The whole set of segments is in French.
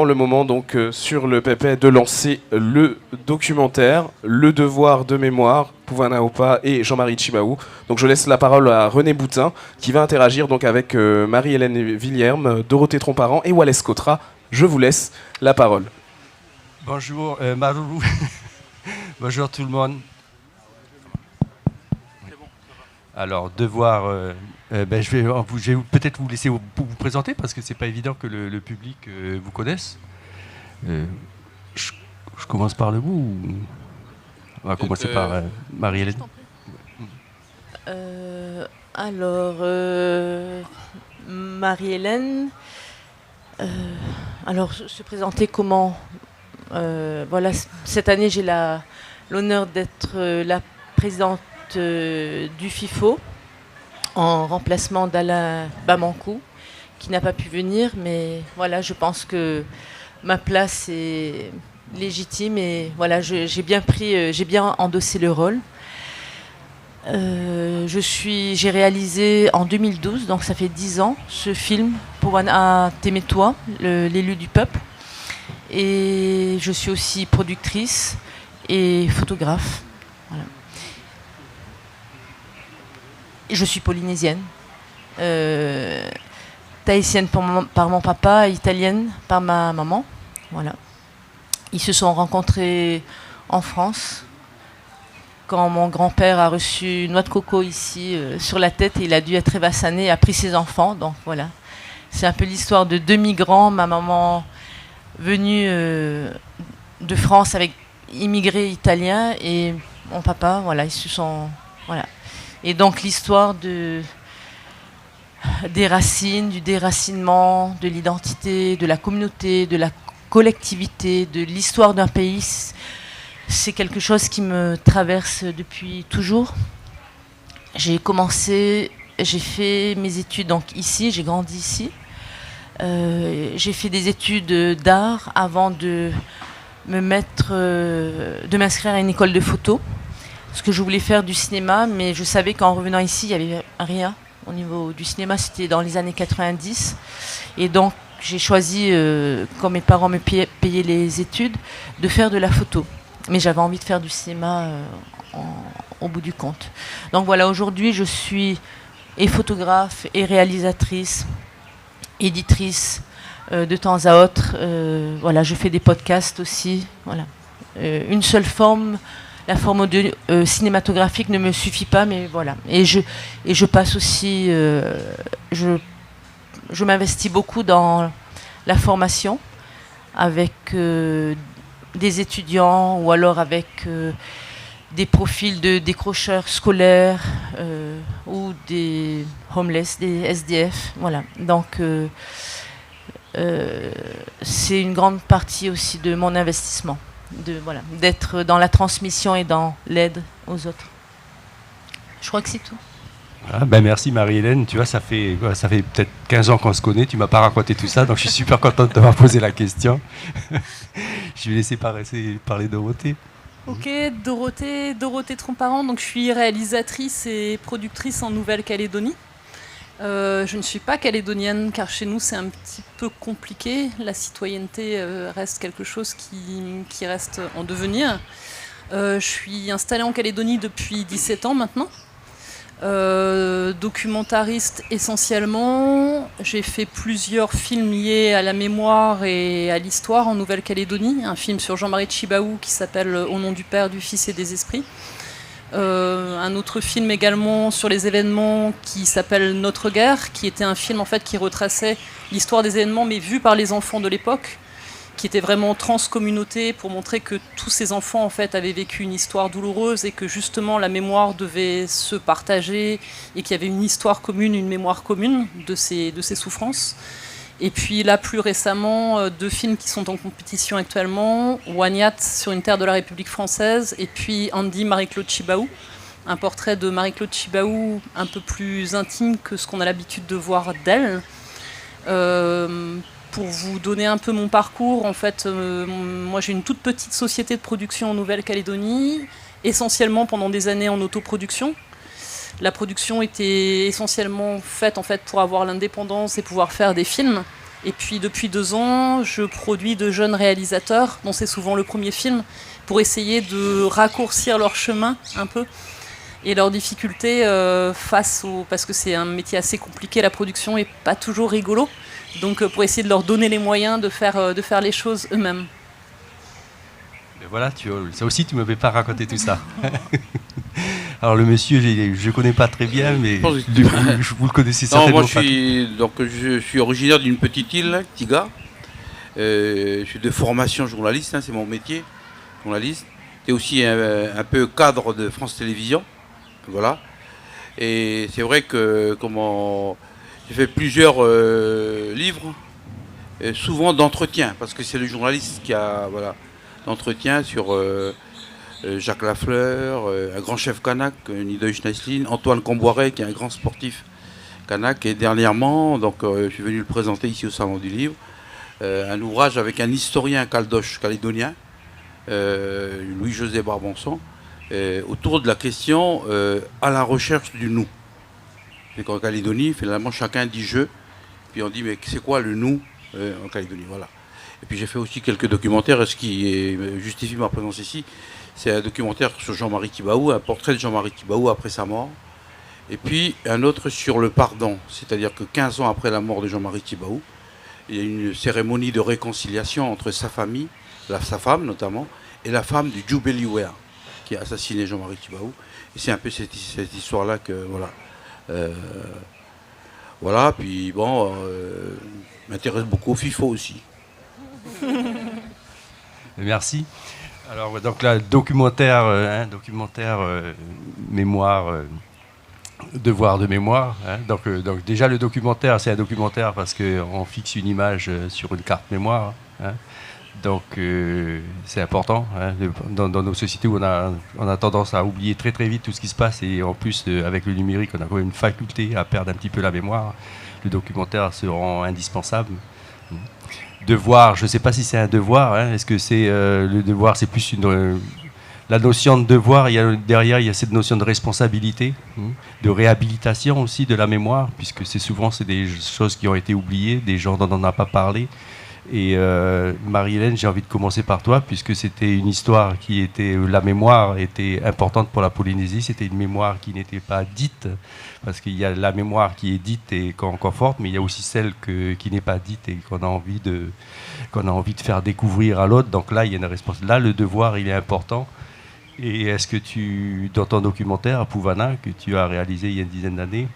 Le moment donc sur le pépé de lancer le documentaire Le Devoir de mémoire, Pouvana Opa et Jean-Marie Tjibaou. Donc je laisse la parole à René Boutin qui va interagir donc avec Marie-Hélène Villerme, Dorothée Tromparent et Wallace Cotra. Je vous laisse la parole. Bonjour Marou. Bonjour tout le monde. Alors, devoir, je vais peut-être vous laisser vous présenter parce que c'est pas évident que le public vous connaisse. Je commence par le bout ou... On va commencer par Marie-Hélène. Marie-Hélène, alors se présenter comment voilà, cette année j'ai l'honneur d'être la présidente du FIFO en remplacement d'Alain Bamankou qui n'a pas pu venir, mais voilà, je pense que ma place est légitime et voilà, j'ai bien endossé le rôle. J'ai réalisé en 2012, donc ça fait 10 ans, ce film Pouvana Temetoi, l'élu du peuple, et je suis aussi productrice et photographe. Voilà. Je suis polynésienne, tahitienne par mon papa, italienne par ma maman. Voilà. Ils se sont rencontrés en France quand mon grand-père a reçu une noix de coco ici sur la tête et il a dû être évassané et a pris ses enfants. Donc voilà, c'est un peu l'histoire de deux migrants. Ma maman venue de France avec immigrés italiens et mon papa, voilà, ils se sont... Voilà. Et donc l'histoire des racines, du déracinement, de l'identité, de la communauté, de la collectivité, de l'histoire d'un pays, c'est quelque chose qui me traverse depuis toujours. J'ai fait mes études donc ici, j'ai grandi ici. J'ai fait des études d'art avant de m'inscrire à une école de photo. Parce que je voulais faire du cinéma, mais je savais qu'en revenant ici, il n'y avait rien au niveau du cinéma. C'était dans les années 90. Et donc, j'ai choisi, quand mes parents me payaient les études, de faire de la photo. Mais j'avais envie de faire du cinéma au bout du compte. Donc voilà, aujourd'hui, je suis et photographe, et réalisatrice, éditrice, de temps à autre. Voilà, je fais des podcasts aussi. Voilà. Une seule forme... La forme cinématographique ne me suffit pas, mais voilà. Et je passe aussi... je m'investis beaucoup dans la formation avec des étudiants ou alors avec des profils de décrocheurs scolaires ou des homeless, des SDF. Voilà. Donc, c'est une grande partie aussi de mon investissement. D'être dans la transmission et dans l'aide aux autres. Je crois que c'est tout. Ah, merci Marie-Hélène, tu vois, ça fait peut-être 15 ans qu'on se connaît, tu m'as pas raconté tout ça, donc je suis super content de t'avoir posé la question. Je vais laisser parler Dorothée. Ok, Dorothée Tromparent, donc je suis réalisatrice et productrice en Nouvelle-Calédonie. Je ne suis pas calédonienne car chez nous c'est un petit peu compliqué. La citoyenneté reste quelque chose qui reste en devenir. Je suis installée en Calédonie depuis 17 ans maintenant. Documentariste essentiellement. J'ai fait plusieurs films liés à la mémoire et à l'histoire en Nouvelle-Calédonie. Un film sur Jean-Marie Tjibaou qui s'appelle Au nom du Père, du Fils et des Esprits. Un autre film également sur les événements qui s'appelle Notre Guerre, qui était un film en fait qui retraçait l'histoire des événements mais vu par les enfants de l'époque, qui était vraiment transcommunauté pour montrer que tous ces enfants en fait avaient vécu une histoire douloureuse et que justement la mémoire devait se partager et qu'il y avait une histoire commune, une mémoire commune de ces souffrances. Et puis là, plus récemment, deux films qui sont en compétition actuellement, Wagnat sur une terre de la République française, et puis Andy Marie-Claude Tjibaou, un portrait de Marie-Claude Tjibaou un peu plus intime que ce qu'on a l'habitude de voir d'elle. Pour vous donner un peu mon parcours, en fait, moi j'ai une toute petite société de production en Nouvelle-Calédonie, essentiellement pendant des années en autoproduction. La production était essentiellement faite en fait pour avoir l'indépendance et pouvoir faire des films. Et puis depuis 2 ans, je produis de jeunes réalisateurs, dont c'est souvent le premier film, pour essayer de raccourcir leur chemin un peu et leurs difficultés parce que c'est un métier assez compliqué, la production est pas toujours rigolo. Donc pour essayer de leur donner les moyens de faire les choses eux-mêmes. Mais voilà, ça aussi tu ne m'avais pas raconté tout ça. Alors le monsieur, je ne connais pas très bien, mais vous le connaissez certainement. Non, moi je suis originaire d'une petite île, Tiga. Je suis de formation journaliste, c'est mon métier, journaliste. Et aussi un peu cadre de France Télévisions. Voilà. Et c'est vrai que j'ai fait plusieurs livres, souvent d'entretien, parce que c'est le journaliste qui a d'entretien sur Jacques Lafleur, un grand chef kanak, Nidoy Schneislin, Antoine Comboiret, qui est un grand sportif kanak, et dernièrement, je suis venu le présenter ici au Salon du Livre, un ouvrage avec un historien caldoche calédonien, Louis-José Barbanson, autour de la question à la recherche du nous. Et qu'en Calédonie, finalement, chacun dit je, puis on dit mais c'est quoi le nous en Calédonie, voilà. Et puis j'ai fait aussi quelques documentaires, et ce qui justifie ma présence ici, c'est un documentaire sur Jean-Marie Tjibaou, un portrait de Jean-Marie Tjibaou après sa mort, et puis un autre sur le pardon, c'est-à-dire que 15 ans après la mort de Jean-Marie Tjibaou, il y a une cérémonie de réconciliation entre sa famille, sa femme notamment, et la femme du Djoubeliouer, qui a assassiné Jean-Marie Tjibaou. Et c'est un peu cette histoire-là que, voilà, puis bon, m'intéresse beaucoup au FIFO aussi. Merci. Alors, donc là, documentaire, mémoire, devoir de mémoire. Donc déjà, le documentaire, c'est un documentaire parce qu'on fixe une image sur une carte mémoire. Donc, c'est important dans nos sociétés où on a tendance à oublier très très vite tout ce qui se passe. Et en plus, avec le numérique, on a quand même une faculté à perdre un petit peu la mémoire. Le documentaire se rend indispensable. Devoir, je ne sais pas si c'est un devoir. Est-ce que c'est le devoir, c'est plus la notion de devoir, derrière, il y a cette notion de responsabilité, de réhabilitation aussi de la mémoire, puisque c'est des choses qui ont été oubliées, des gens dont on n'a pas parlé. Et Marie-Hélène, j'ai envie de commencer par toi, puisque c'était une histoire la mémoire était importante pour la Polynésie, c'était une mémoire qui n'était pas dite, parce qu'il y a la mémoire qui est dite et encore forte, mais il y a aussi celle qui n'est pas dite et qu'on a envie de faire découvrir à l'autre. Donc là, il y a une responsabilité. Là, le devoir, il est important. Et est-ce que dans ton documentaire, Pouvana, que tu as réalisé il y a une dizaine d'années,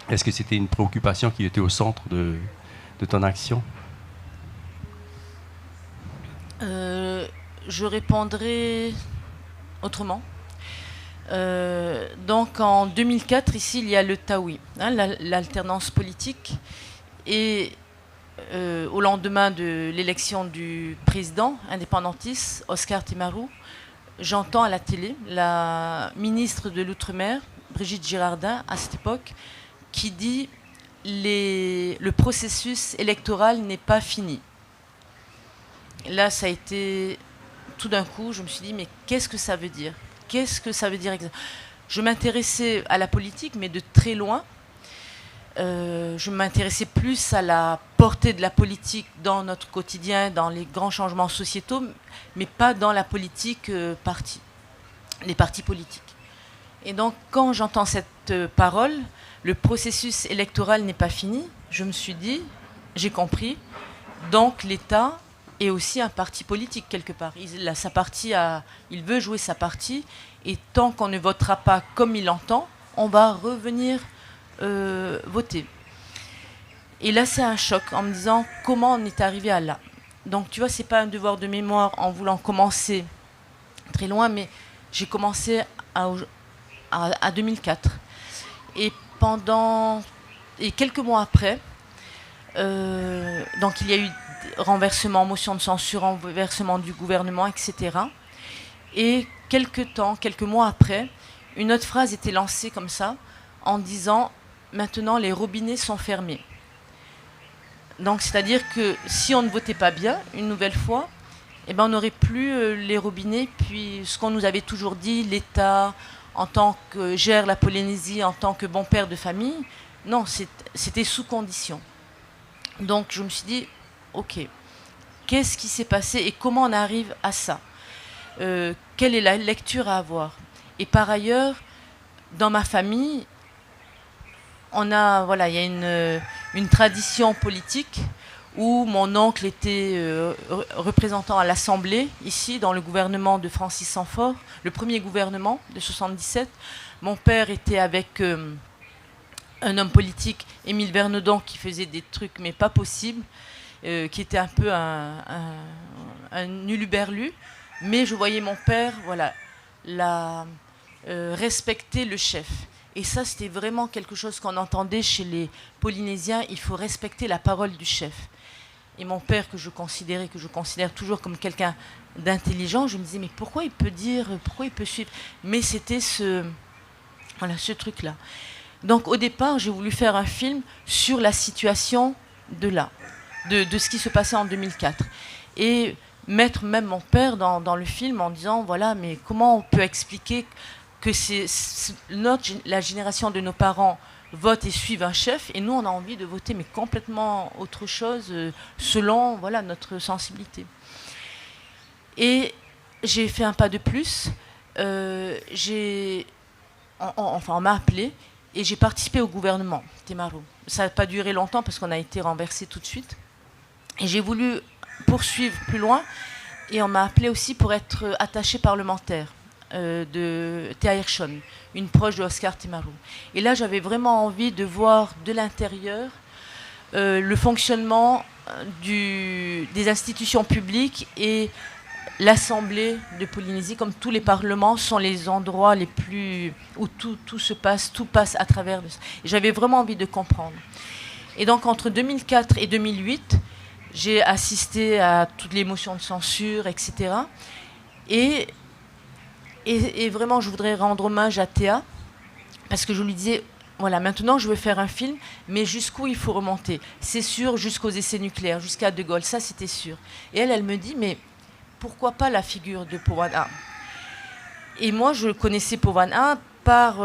est-ce que c'était une préoccupation qui était au centre de ton action ? Je répondrai autrement. Donc en 2004, ici, il y a le Taoui, l'alternance politique. Et au lendemain de l'élection du président indépendantiste, Oscar Timarou, j'entends à la télé la ministre de l'Outre-mer, Brigitte Girardin, à cette époque, qui dit « le processus électoral n'est pas fini ». Là, ça a été... Tout d'un coup, je me suis dit, mais qu'est-ce que ça veut dire ? Qu'est-ce que ça veut dire exactement ? Je m'intéressais à la politique, mais de très loin. Je m'intéressais plus à la portée de la politique dans notre quotidien, dans les grands changements sociétaux, mais pas dans la politique les partis politiques. Et donc, quand j'entends cette parole, le processus électoral n'est pas fini, je me suis dit, j'ai compris, donc l'État est aussi un parti politique quelque part. Il veut jouer sa partie, et tant qu'on ne votera pas comme il entend, on va revenir voter. Et là, c'est un choc en me disant comment on est arrivé à là. Donc, tu vois, c'est pas un devoir de mémoire en voulant commencer très loin, mais j'ai commencé à 2004. Et quelques mois après, donc il y a eu renversement, motion de censure, renversement du gouvernement, etc. Et quelques mois après, une autre phrase était lancée comme ça, en disant « Maintenant, les robinets sont fermés ». Donc, c'est-à-dire que si on ne votait pas bien, une nouvelle fois, eh ben, on n'aurait plus les robinets. Puis, ce qu'on nous avait toujours dit, l'État, en tant que gère la Polynésie, en tant que bon père de famille, non, c'était sous condition. Donc je me suis dit, ok, qu'est-ce qui s'est passé et comment on arrive à ça? Quelle est la lecture à avoir? Et par ailleurs, dans ma famille, il y a une tradition politique où mon oncle était représentant à l'Assemblée, ici, dans le gouvernement de Francis Sanfort, le premier gouvernement de 77. Mon père était avec un homme politique, Émile Vernedon, qui faisait des trucs mais pas possibles, qui était un peu un uluberlu. Mais je voyais mon père, respecter le chef. Et ça, c'était vraiment quelque chose qu'on entendait chez les Polynésiens. Il faut respecter la parole du chef. Et mon père, que je considère toujours comme quelqu'un d'intelligent, je me disais, mais pourquoi il peut dire, pourquoi il peut suivre? Mais c'était ce truc-là. Donc au départ, j'ai voulu faire un film sur la situation de ce qui se passait en 2004. Et mettre même mon père dans le film en disant, voilà, mais comment on peut expliquer que la génération de nos parents vote et suivent un chef, et nous on a envie de voter mais complètement autre chose selon notre sensibilité. Et j'ai fait un pas de plus. On m'a appelé et j'ai participé au gouvernement Temaro. Ça n'a pas duré longtemps parce qu'on a été renversé tout de suite. Et j'ai voulu poursuivre plus loin et on m'a appelé aussi pour être attaché parlementaire de Thea Hirschon, une proche de Oscar Temaro. Et là, j'avais vraiment envie de voir de l'intérieur le fonctionnement des institutions publiques et l'Assemblée de Polynésie, comme tous les parlements, sont les endroits les plus où tout se passe, tout passe à travers. Et j'avais vraiment envie de comprendre. Et donc, entre 2004 et 2008, j'ai assisté à toutes les motions de censure, etc. Et vraiment, je voudrais rendre hommage à Théa, parce que je lui disais, voilà, maintenant je veux faire un film, mais jusqu'où il faut remonter? C'est sûr, jusqu'aux essais nucléaires, jusqu'à De Gaulle, ça c'était sûr. Et elle me dit, mais pourquoi pas la figure de Powana? Et moi, je connaissais Powana par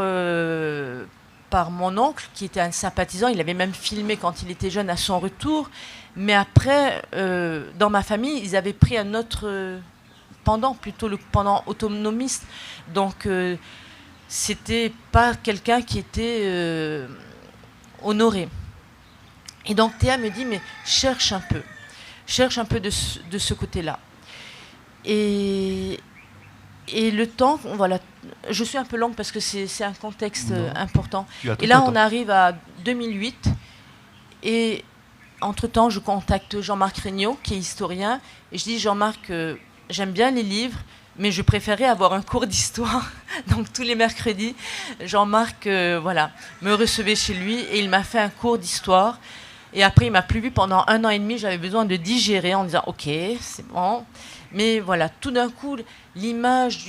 mon oncle, qui était un sympathisant. Il avait même filmé quand il était jeune à son retour. Mais après, dans ma famille, ils avaient pris un autre plutôt le pendant autonomiste. Donc, c'était pas quelqu'un qui était honoré. Et donc, Théa me dit, mais cherche un peu de ce côté-là. Et le temps, voilà, je suis un peu longue parce que c'est un contexte important. Et là, on arrive à 2008 et entre-temps, je contacte Jean-Marc Regnault, qui est historien, et je dis, Jean-Marc, j'aime bien les livres, mais je préférais avoir un cours d'histoire. Donc tous les mercredis, Jean-Marc me recevait chez lui et il m'a fait un cours d'histoire. Et après, il m'a plus vu pendant 1 an et demi. J'avais besoin de digérer en disant, ok, c'est bon. Mais voilà, tout d'un coup, l'image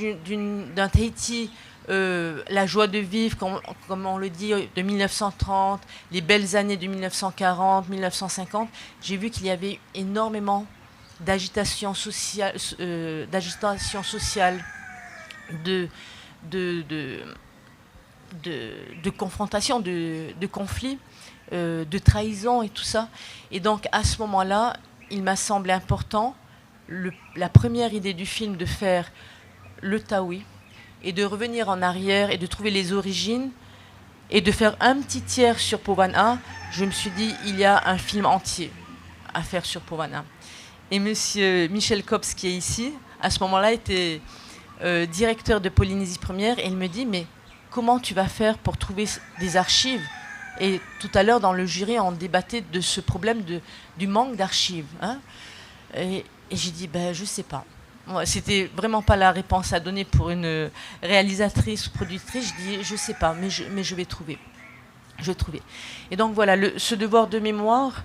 d'un Tahiti, la joie de vivre, comme on le dit, de 1930, les belles années de 1940, 1950, j'ai vu qu'il y avait énormément d'agitation sociale, de confrontation, de conflit, de trahison et tout ça. Et donc, à ce moment-là, il m'a semblé important, la première idée du film, de faire le Taoui et de revenir en arrière et de trouver les origines et de faire un petit tiers sur Powana. Je me suis dit, il y a un film entier à faire sur Powana. Et monsieur Michel Copps, qui est ici, à ce moment-là, était directeur de Polynésie Première, et il me dit, mais comment tu vas faire pour trouver des archives? Et tout à l'heure, dans le jury, on débattait de ce problème du manque d'archives. Hein. Et j'ai dit, je ne sais pas. C'était vraiment pas la réponse à donner pour une réalisatrice ou productrice. Je dis, je ne sais pas, mais je vais trouver. Je vais trouver. Et donc voilà, ce devoir de mémoire,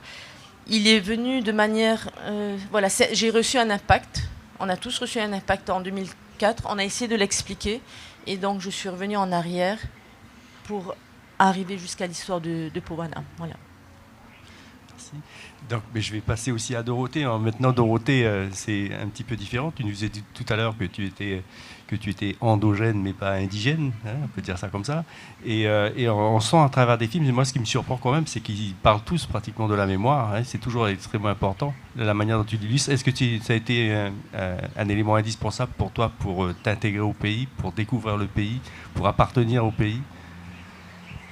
il est venu de manière... j'ai reçu un impact. On a tous reçu un impact en 2004. On a essayé de l'expliquer. Et donc, je suis revenue en arrière pour arriver jusqu'à l'histoire de Powana. Voilà. Merci. Donc, mais je vais passer aussi à Dorothée. Maintenant, Dorothée, c'est un petit peu différent. Tu nous as dit tout à l'heure que tu étais endogène, mais pas indigène, hein, on peut dire ça comme ça. Et on sent à travers des films, et moi ce qui me surprend quand même, c'est qu'ils parlent tous pratiquement de la mémoire. Hein, c'est toujours extrêmement important, la manière dont tu l'illustres. Est-ce que ça a été un élément indispensable pour toi pour t'intégrer au pays, pour découvrir le pays, pour appartenir au pays ?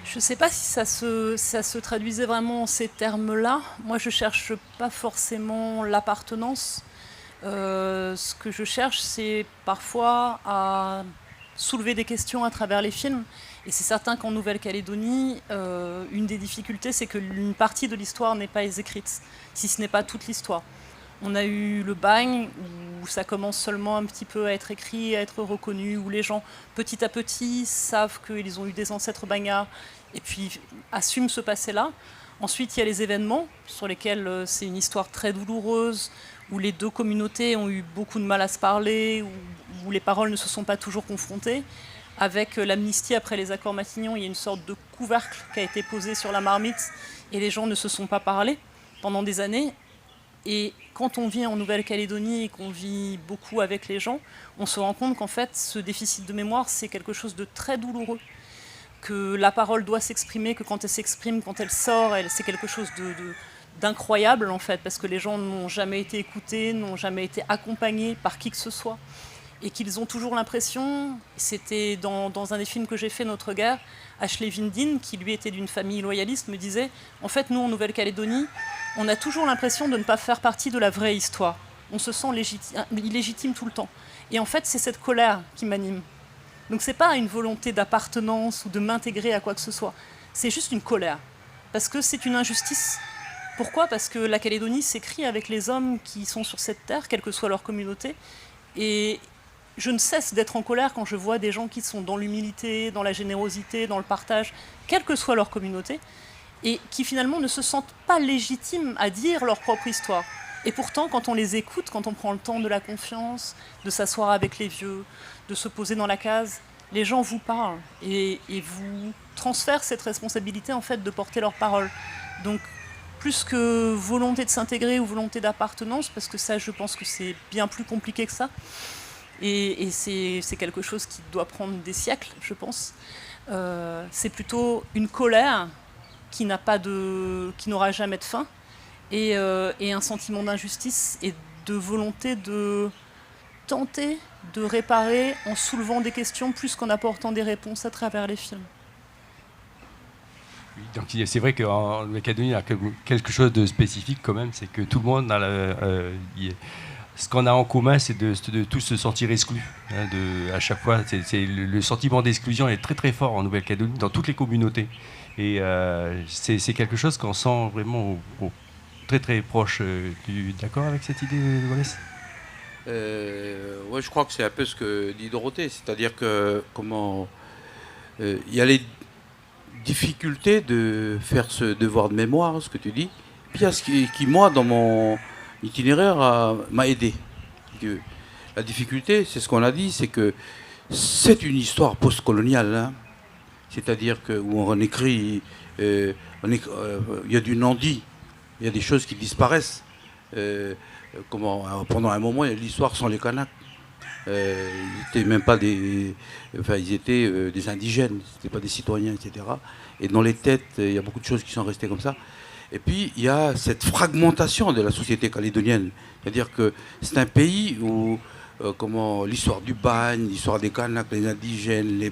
Je ne sais pas si ça se traduisait vraiment en ces termes-là. Moi, je ne cherche pas forcément l'appartenance. Ce que je cherche, c'est parfois à soulever des questions à travers les films. Et c'est certain qu'en Nouvelle-Calédonie, une des difficultés, c'est qu'une partie de l'histoire n'est pas écrite, si ce n'est pas toute l'histoire. On a eu le bagne, où ça commence seulement un petit peu à être écrit, à être reconnu, où les gens, petit à petit, savent qu'ils ont eu des ancêtres bagnards, et puis assument ce passé-là. Ensuite, il y a les événements, sur lesquels c'est une histoire très douloureuse, où les deux communautés ont eu beaucoup de mal à se parler, où les paroles ne se sont pas toujours confrontées. Avec l'amnistie après les accords Matignon, il y a une sorte de couvercle qui a été posé sur la marmite, et les gens ne se sont pas parlé pendant des années. Et quand on vit en Nouvelle-Calédonie et qu'on vit beaucoup avec les gens, on se rend compte qu'en fait, ce déficit de mémoire, c'est quelque chose de très douloureux. Que la parole doit s'exprimer, que quand elle s'exprime, quand elle sort, c'est quelque chose d'incroyable en fait, parce que les gens n'ont jamais été écoutés, n'ont jamais été accompagnés par qui que ce soit. Et qu'ils ont toujours l'impression, c'était dans un des films que j'ai fait, Notre guerre, Ashley Vindin, qui lui était d'une famille loyaliste, me disait, en fait, nous en Nouvelle-Calédonie, on a toujours l'impression de ne pas faire partie de la vraie histoire. On se sent illégitime tout le temps. Et en fait, c'est cette colère qui m'anime. Donc c'est pas une volonté d'appartenance ou de m'intégrer à quoi que ce soit. C'est juste une colère. Parce que c'est une injustice. Pourquoi ? Parce que la Calédonie s'écrit avec les hommes qui sont sur cette terre, quelle que soit leur communauté. Et je ne cesse d'être en colère quand je vois des gens qui sont dans l'humilité, dans la générosité, dans le partage, quelle que soit leur communauté, et qui finalement ne se sentent pas légitimes à dire leur propre histoire. Et pourtant, quand on les écoute, quand on prend le temps de la confiance, de s'asseoir avec les vieux, de se poser dans la case, les gens vous parlent et vous transfèrent cette responsabilité en fait de porter leur parole. Donc, plus que volonté de s'intégrer ou volonté d'appartenance, parce que ça, je pense que c'est bien plus compliqué que ça, et c'est quelque chose qui doit prendre des siècles, je pense. C'est plutôt une colère qui n'aura jamais de fin, et un sentiment d'injustice et de volonté de tenter de réparer en soulevant des questions plus qu'en apportant des réponses à travers les films. Oui, donc c'est vrai qu'en Nouvelle-Calédonie, il y a quelque chose de spécifique quand même, c'est que tout le monde a ce qu'on a en commun, c'est de tous se sentir exclus. Hein, à chaque fois, le sentiment d'exclusion est très très fort en Nouvelle-Calédonie, dans toutes les communautés. Et c'est quelque chose qu'on sent vraiment très très proche. D'accord avec cette idée, Wallace ? Ouais, je crois que c'est un peu ce que dit Dorothée, c'est-à-dire que il y a les difficultés de faire ce devoir de mémoire, ce que tu dis, puis il y a ce qui moi, dans mon itinéraire, m'a aidé. La difficulté, c'est ce qu'on a dit, c'est que c'est une histoire post-coloniale, hein. C'est-à-dire que où on écrit, il y a du non-dit, il y a des choses qui disparaissent. Pendant un moment, il y a l'histoire sans les Kanaks. Ils n'étaient même pas ils étaient des indigènes, c'était pas des citoyens, etc. Et dans les têtes, il y a beaucoup de choses qui sont restées comme ça. Et puis, il y a cette fragmentation de la société calédonienne. C'est-à-dire que c'est un pays où l'histoire du bagne, l'histoire des Kanaks, les indigènes,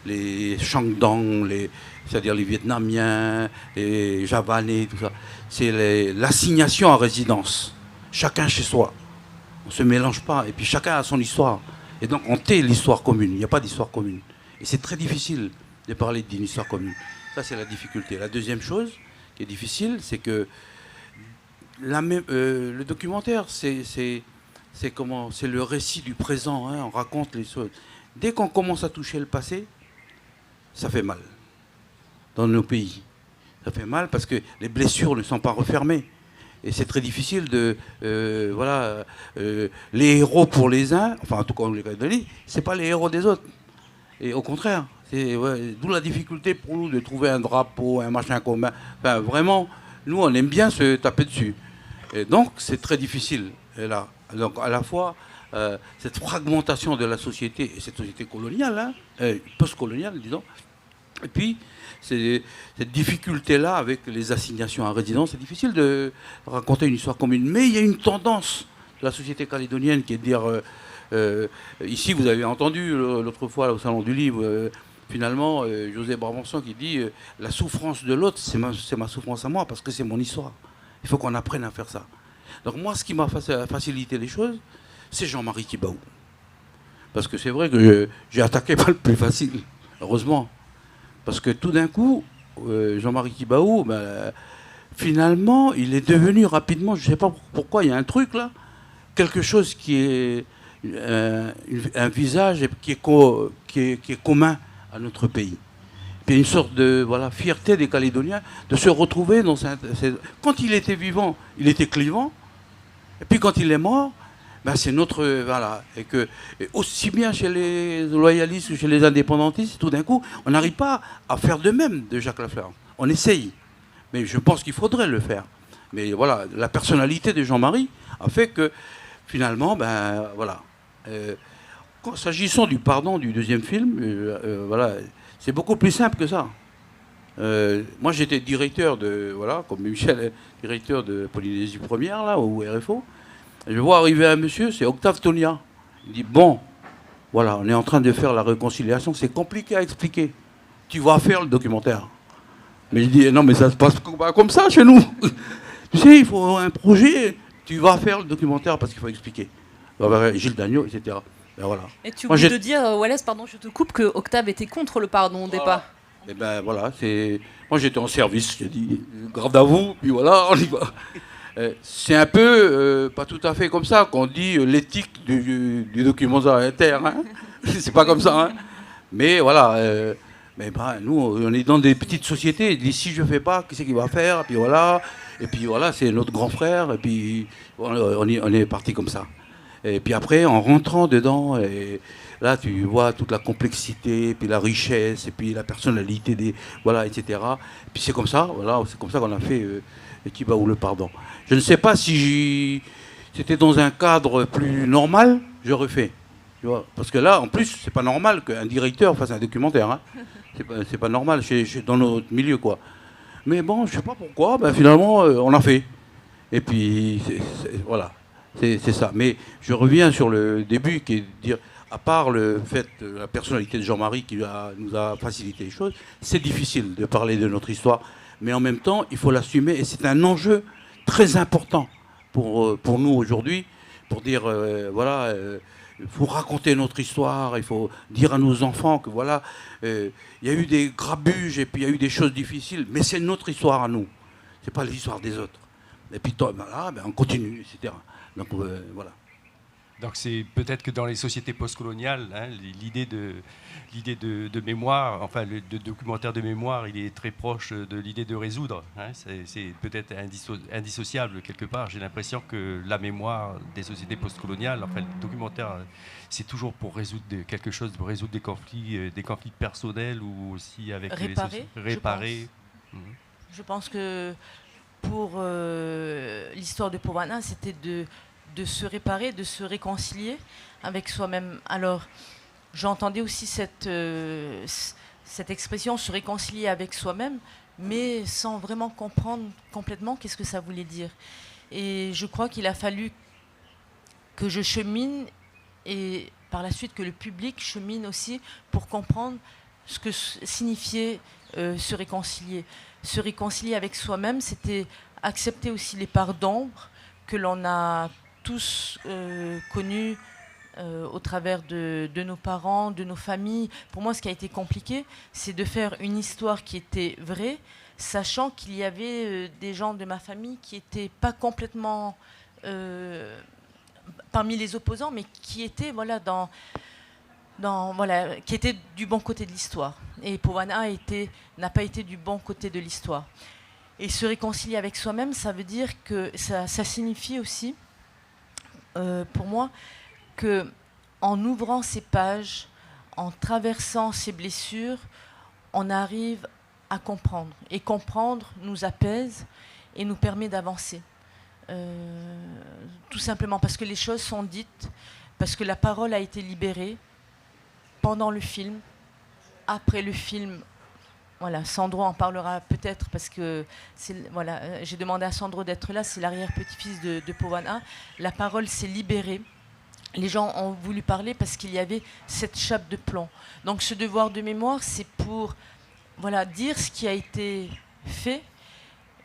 les Shandong, c'est-à-dire les Vietnamiens, les Javanais, tout ça. C'est l'assignation à résidence. Chacun chez soi. On ne se mélange pas. Et puis chacun a son histoire. Et donc on tait l'histoire commune. Il n'y a pas d'histoire commune. Et c'est très difficile de parler d'une histoire commune. Ça, c'est la difficulté. La deuxième chose qui est difficile, c'est que le documentaire, c'est le récit du présent. Hein, on raconte les choses. Dès qu'on commence à toucher le passé, ça fait mal. Dans nos pays. Ça fait mal parce que les blessures ne sont pas refermées. Et c'est très difficile les héros pour les uns, enfin en tout cas les Calédoniens, c'est pas les héros des autres. Et au contraire, d'où la difficulté pour nous de trouver un drapeau, un machin commun. Enfin vraiment, Nous, on aime bien se taper dessus. Et donc, c'est très difficile. Et là, donc, à la fois, cette fragmentation de la société, et cette société coloniale, hein, post-coloniale, disons, et puis, cette difficulté-là avec les assignations à résidence, c'est difficile de raconter une histoire commune. Mais il y a une tendance de la société calédonienne qui est de dire, ici vous avez entendu l'autre fois au Salon du Livre, finalement, José Brabançon qui dit, la souffrance de l'autre, c'est ma souffrance à moi, parce que c'est mon histoire. Il faut qu'on apprenne à faire ça. Donc moi, ce qui m'a facilité les choses, c'est Jean-Marie Tjibaou. Parce que c'est vrai que j'ai attaqué pas le plus facile, heureusement. Parce que tout d'un coup, Jean-Marie Tjibaou, finalement, il est devenu rapidement, je ne sais pas pourquoi, il y a un truc là, quelque chose qui est un visage qui est commun à notre pays. Puis une sorte de fierté des Calédoniens de se retrouver dans quand il était vivant, il était clivant, et puis quand il est mort, c'est notre... Et aussi bien chez les loyalistes que chez les indépendantistes, tout d'un coup, on n'arrive pas à faire de même de Jacques Lafleur. On essaye. Mais je pense qu'il faudrait le faire. Mais voilà, la personnalité de Jean-Marie a fait que, finalement, s'agissant du pardon du deuxième film, c'est beaucoup plus simple que ça. Moi, j'étais directeur comme Michel est directeur de Polynésie Première, là, au RFO. Je vois arriver un monsieur, c'est Octave Tonia. Il dit, bon, voilà, on est en train de faire la réconciliation, c'est compliqué à expliquer. Tu vas faire le documentaire. Mais je dis, non, mais ça se passe pas comme ça chez nous. Tu sais, il faut un projet, tu vas faire le documentaire parce qu'il faut expliquer. Gilles Dagneau, etc. Ben voilà. Et tu oublies de dire, Wallace, pardon, je te coupe, que Octave était contre le pardon au départ. Et ben voilà, moi j'étais en service, j'ai dit, garde à vous, puis voilà, on y va. C'est un peu, pas tout à fait comme ça qu'on dit l'éthique du documentaire inter. Hein. C'est pas comme ça. Hein. Mais voilà, nous, on est dans des petites sociétés. Et si je fais pas, qui c'est qui va faire? Et puis voilà, c'est notre grand frère. Et puis on est parti comme ça. Et puis après, en rentrant dedans, et là, tu vois toute la complexité, puis la richesse, et puis la personnalité etc. Et puis c'est comme ça, c'est comme ça qu'on a fait Tjibaou le pardon. Je ne sais pas si c'était dans un cadre plus normal, je refais. Tu vois, parce que là, en plus, c'est pas normal qu'un directeur fasse un documentaire. Hein. C'est pas normal dans notre milieu, quoi. Mais bon, je sais pas pourquoi, finalement, on a fait. Et puis, voilà, c'est ça. Mais je reviens sur le début, qui est de dire, à part le fait de la personnalité de Jean-Marie qui nous a facilité les choses, c'est difficile de parler de notre histoire. Mais en même temps, il faut l'assumer, et c'est un enjeu très important pour nous aujourd'hui, pour dire, il faut raconter notre histoire, il faut dire à nos enfants que il y a eu des grabuges, et puis il y a eu des choses difficiles, mais c'est notre histoire à nous, c'est pas l'histoire des autres. Et puis on continue, etc. Donc voilà. Donc c'est peut-être que dans les sociétés postcoloniales, hein, l'idée de mémoire, enfin le documentaire de mémoire, il est très proche de l'idée de résoudre. Hein, c'est peut-être indissociable quelque part. J'ai l'impression que la mémoire des sociétés postcoloniales, enfin le documentaire, c'est toujours pour résoudre quelque chose, pour résoudre des conflits personnels ou aussi avec réparer. Je pense que pour l'histoire de Powhatan, c'était de se réparer, de se réconcilier avec soi-même. Alors, j'entendais aussi cette expression, se réconcilier avec soi-même, mais sans vraiment comprendre complètement qu'est-ce que ça voulait dire. Et je crois qu'il a fallu que je chemine, et par la suite que le public chemine aussi, pour comprendre ce que signifiait se réconcilier. Se réconcilier avec soi-même, c'était accepter aussi les parts d'ombre que l'on a tous connus au travers de nos parents, de nos familles. Pour moi, ce qui a été compliqué, c'est de faire une histoire qui était vraie, sachant qu'il y avait des gens de ma famille qui n'étaient pas complètement parmi les opposants, mais qui étaient qui étaient du bon côté de l'histoire. Et Powhatan n'a pas été du bon côté de l'histoire. Et se réconcilier avec soi-même, ça veut dire que ça signifie aussi, pour moi, qu'en ouvrant ces pages, en traversant ces blessures, on arrive à comprendre. Et comprendre nous apaise et nous permet d'avancer. Tout simplement parce que les choses sont dites, parce que la parole a été libérée pendant le film, après le film. Voilà, Sandro en parlera peut-être parce que voilà, j'ai demandé à Sandro d'être là, c'est l'arrière-petit-fils de Povana. La parole s'est libérée. Les gens ont voulu parler parce qu'il y avait cette chape de plomb. Donc ce devoir de mémoire, c'est pour dire ce qui a été fait,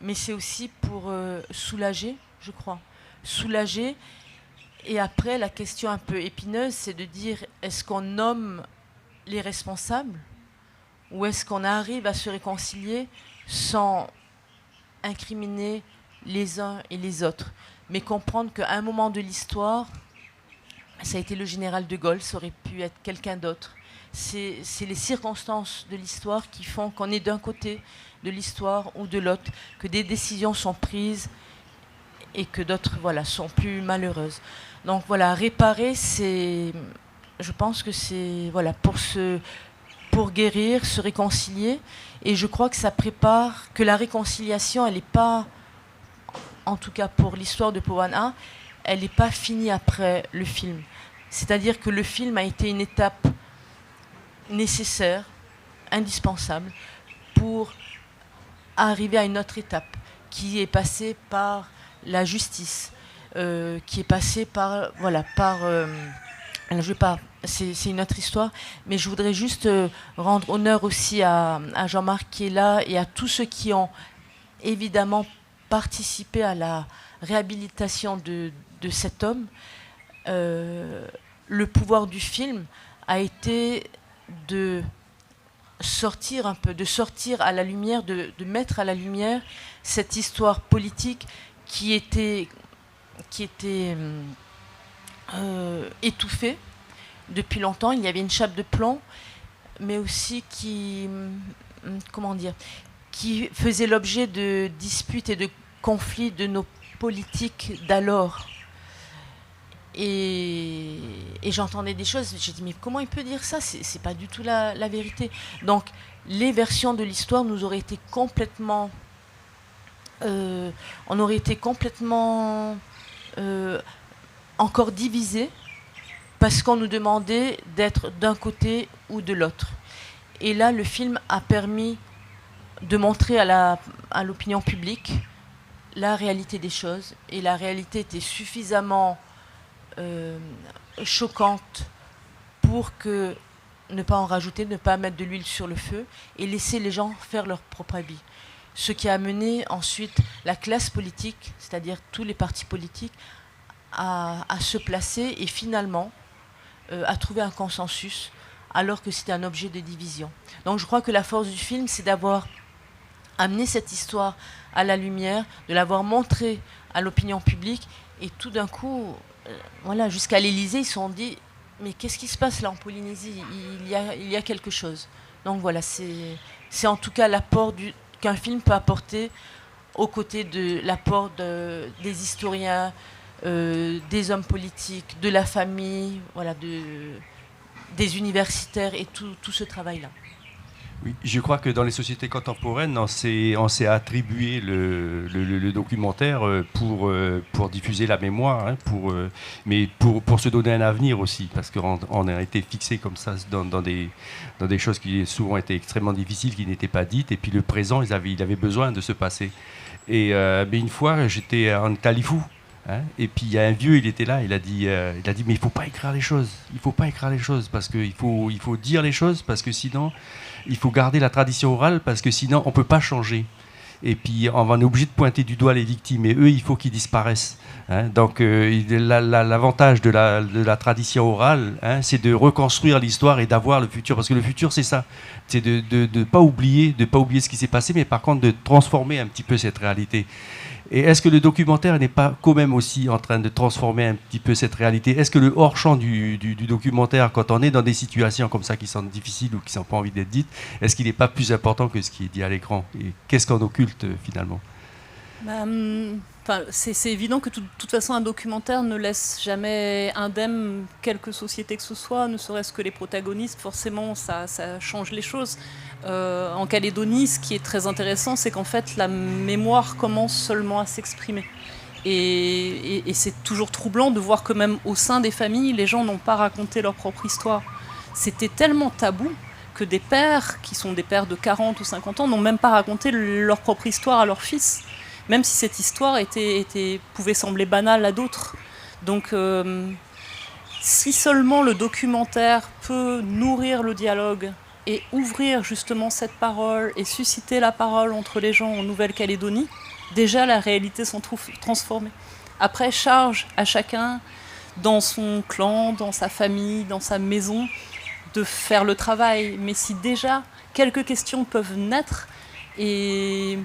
mais c'est aussi pour soulager, je crois. Soulager. Et après, la question un peu épineuse, c'est de dire, est-ce qu'on nomme les responsables ou est-ce qu'on arrive à se réconcilier sans incriminer les uns et les autres, mais comprendre qu'à un moment de l'histoire, ça a été le général de Gaulle, ça aurait pu être quelqu'un d'autre. C'est les circonstances de l'histoire qui font qu'on est d'un côté de l'histoire ou de l'autre, que des décisions sont prises et que d'autres sont plus malheureuses. Donc réparer, je pense que c'est pour guérir, se réconcilier. Et je crois que ça prépare, que la réconciliation, elle n'est pas, en tout cas pour l'histoire de Povana, elle n'est pas finie après le film. C'est-à-dire que le film a été une étape nécessaire, indispensable, pour arriver à une autre étape, qui est passée par la justice, qui est passée par... c'est une autre histoire, mais je voudrais juste rendre honneur aussi à Jean-Marc qui est là et à tous ceux qui ont évidemment participé à la réhabilitation de cet homme. Le pouvoir du film a été de sortir un peu, de sortir à la lumière, de mettre à la lumière cette histoire politique qui était étouffée depuis longtemps. Il y avait une chape de plomb, mais aussi qui faisait l'objet de disputes et de conflits de nos politiques d'alors. Et j'entendais des choses, j'ai dit mais comment il peut dire ça, c'est pas du tout la vérité. Donc les versions de l'histoire nous auraient été complètement on aurait été complètement encore divisés parce qu'on nous demandait d'être d'un côté ou de l'autre. Et là le film a permis de montrer à l'opinion publique la réalité des choses, et la réalité était suffisamment choquante pour que ne pas en rajouter, ne pas mettre de l'huile sur le feu et laisser les gens faire leur propre avis. Ce qui a amené ensuite la classe politique, c'est-à-dire tous les partis politiques, à se placer et finalement à trouver un consensus alors que c'était un objet de division. Donc je crois que la force du film, c'est d'avoir amené cette histoire à la lumière, de l'avoir montrée à l'opinion publique, et tout d'un coup, jusqu'à l'Élysée, ils se sont dit mais qu'est-ce qui se passe là en Polynésie, il y a quelque chose. Donc c'est en tout cas l'apport qu'un film peut apporter aux côtés de l'apport des historiens, des hommes politiques, de la famille, des universitaires et tout ce travail-là. Oui, je crois que dans les sociétés contemporaines, on s'est attribué le documentaire pour diffuser la mémoire, mais pour se donner un avenir aussi, parce qu'on a été fixé comme ça dans des choses qui souvent étaient extrêmement difficiles, qui n'étaient pas dites, et puis le présent, il avait besoin de se passer. Mais une fois, j'étais en Talifou. Et puis il y a un vieux, il était là, il a dit mais il faut pas écrire les choses, parce qu'il faut dire les choses, parce que sinon il faut garder la tradition orale, parce que sinon on peut pas changer. Et puis on est obligé de pointer du doigt les victimes, et eux il faut qu'ils disparaissent. Donc l'avantage de la tradition orale, c'est de reconstruire l'histoire et d'avoir le futur, parce que le futur c'est ça, c'est de pas oublier ce qui s'est passé, mais par contre de transformer un petit peu cette réalité. Et est-ce que le documentaire n'est pas quand même aussi en train de transformer un petit peu cette réalité ? Est-ce que le hors-champ du documentaire, quand on est dans des situations comme ça qui sont difficiles ou qui n'ont pas envie d'être dites, est-ce qu'il n'est pas plus important que ce qui est dit à l'écran ? Et qu'est-ce qu'on occulte finalement ? C'est évident que de toute façon un documentaire ne laisse jamais indemne quelque société que ce soit, ne serait-ce que les protagonistes, forcément ça change les choses. En Calédonie, ce qui est très intéressant, c'est qu'en fait, la mémoire commence seulement à s'exprimer. Et c'est toujours troublant de voir que même au sein des familles, les gens n'ont pas raconté leur propre histoire. C'était tellement tabou que des pères, qui sont des pères de 40 ou 50 ans, n'ont même pas raconté leur propre histoire à leurs fils, même si cette histoire pouvait sembler banale à d'autres. Donc, si seulement le documentaire peut nourrir le dialogue et ouvrir justement cette parole et susciter la parole entre les gens en Nouvelle-Calédonie, déjà la réalité s'en trouve transformée. Après, charge à chacun, dans son clan, dans sa famille, dans sa maison, de faire le travail. Mais si déjà quelques questions peuvent naître, et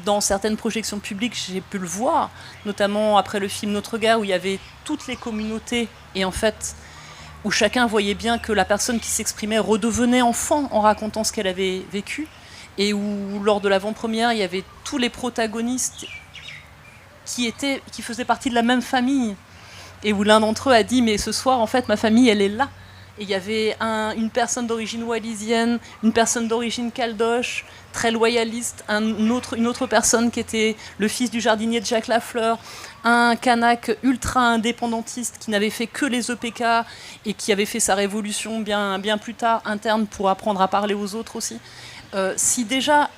dans certaines projections publiques, j'ai pu le voir, notamment après le film Notre Gare, où il y avait toutes les communautés, et en fait, où chacun voyait bien que la personne qui s'exprimait redevenait enfant en racontant ce qu'elle avait vécu, et où lors de l'avant-première, il y avait tous les protagonistes qui faisaient partie de la même famille, et où l'un d'entre eux a dit « mais ce soir, en fait, ma famille, elle est là ». Et il y avait une personne d'origine wallisienne, une personne d'origine caldoche, très loyaliste, une autre personne qui était le fils du jardinier de Jacques Lafleur, un Kanak ultra indépendantiste qui n'avait fait que les EPK et qui avait fait sa révolution bien plus tard, interne, pour apprendre à parler aux autres aussi. Si déjà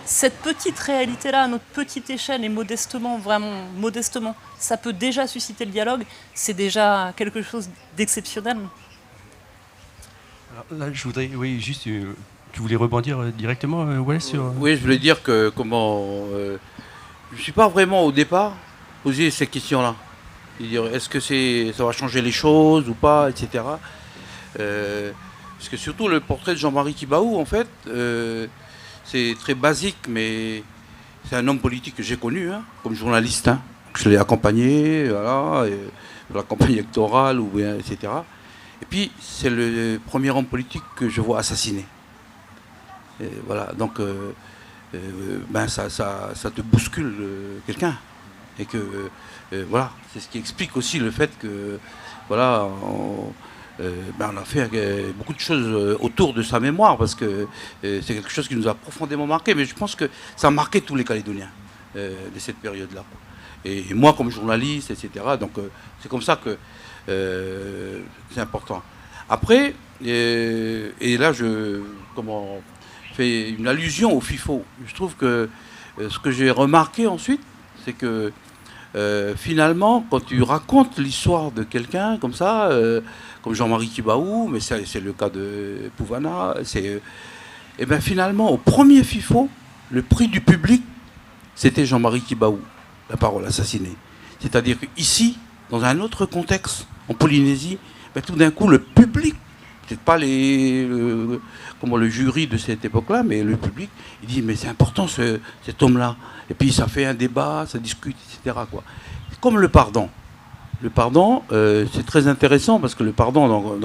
cette petite réalité-là, à notre petite échelle et modestement, vraiment modestement, ça peut déjà susciter le dialogue, c'est déjà quelque chose d'exceptionnel. Alors là, je voudrais, oui, juste, tu voulais rebondir directement, Wallace, sur... Oui, je voulais dire que je ne suis pas vraiment au départ posé ces questions-là. Est-ce que ça va changer les choses ou pas, etc. Parce que surtout le portrait de Jean-Marie Tjibaou, en fait, c'est très basique, mais c'est un homme politique que j'ai connu, hein, comme journaliste. Hein. Je l'ai accompagné, voilà, pour la campagne électorale, etc. Et puis, c'est le premier homme politique que je vois assassiné. Et voilà, donc, ça te bouscule quelqu'un. Et que, voilà, c'est ce qui explique aussi le fait que, voilà, on a fait beaucoup de choses autour de sa mémoire, parce que c'est quelque chose qui nous a profondément marqué. Mais je pense que ça a marqué tous les Calédoniens de cette période-là. Et moi, comme journaliste, etc. Donc, c'est comme ça que c'est important. Après, et là, je fais une allusion au FIFO. Je trouve que ce que j'ai remarqué ensuite, c'est que finalement, quand tu racontes l'histoire de quelqu'un comme ça, comme Jean-Marie Tjibaou, mais c'est le cas de Pouvana, et bien finalement, au premier FIFO, le prix du public, c'était Jean-Marie Tjibaou, la parole assassinée. C'est-à-dire qu'ici, dans un autre contexte, en Polynésie, ben, tout d'un coup, le public, peut-être pas le jury de cette époque-là, mais le public, il dit, mais c'est important cet homme-là. Et puis ça fait un débat, ça discute, etc. Quoi. Comme le pardon. Le pardon, c'est très intéressant, parce que le pardon,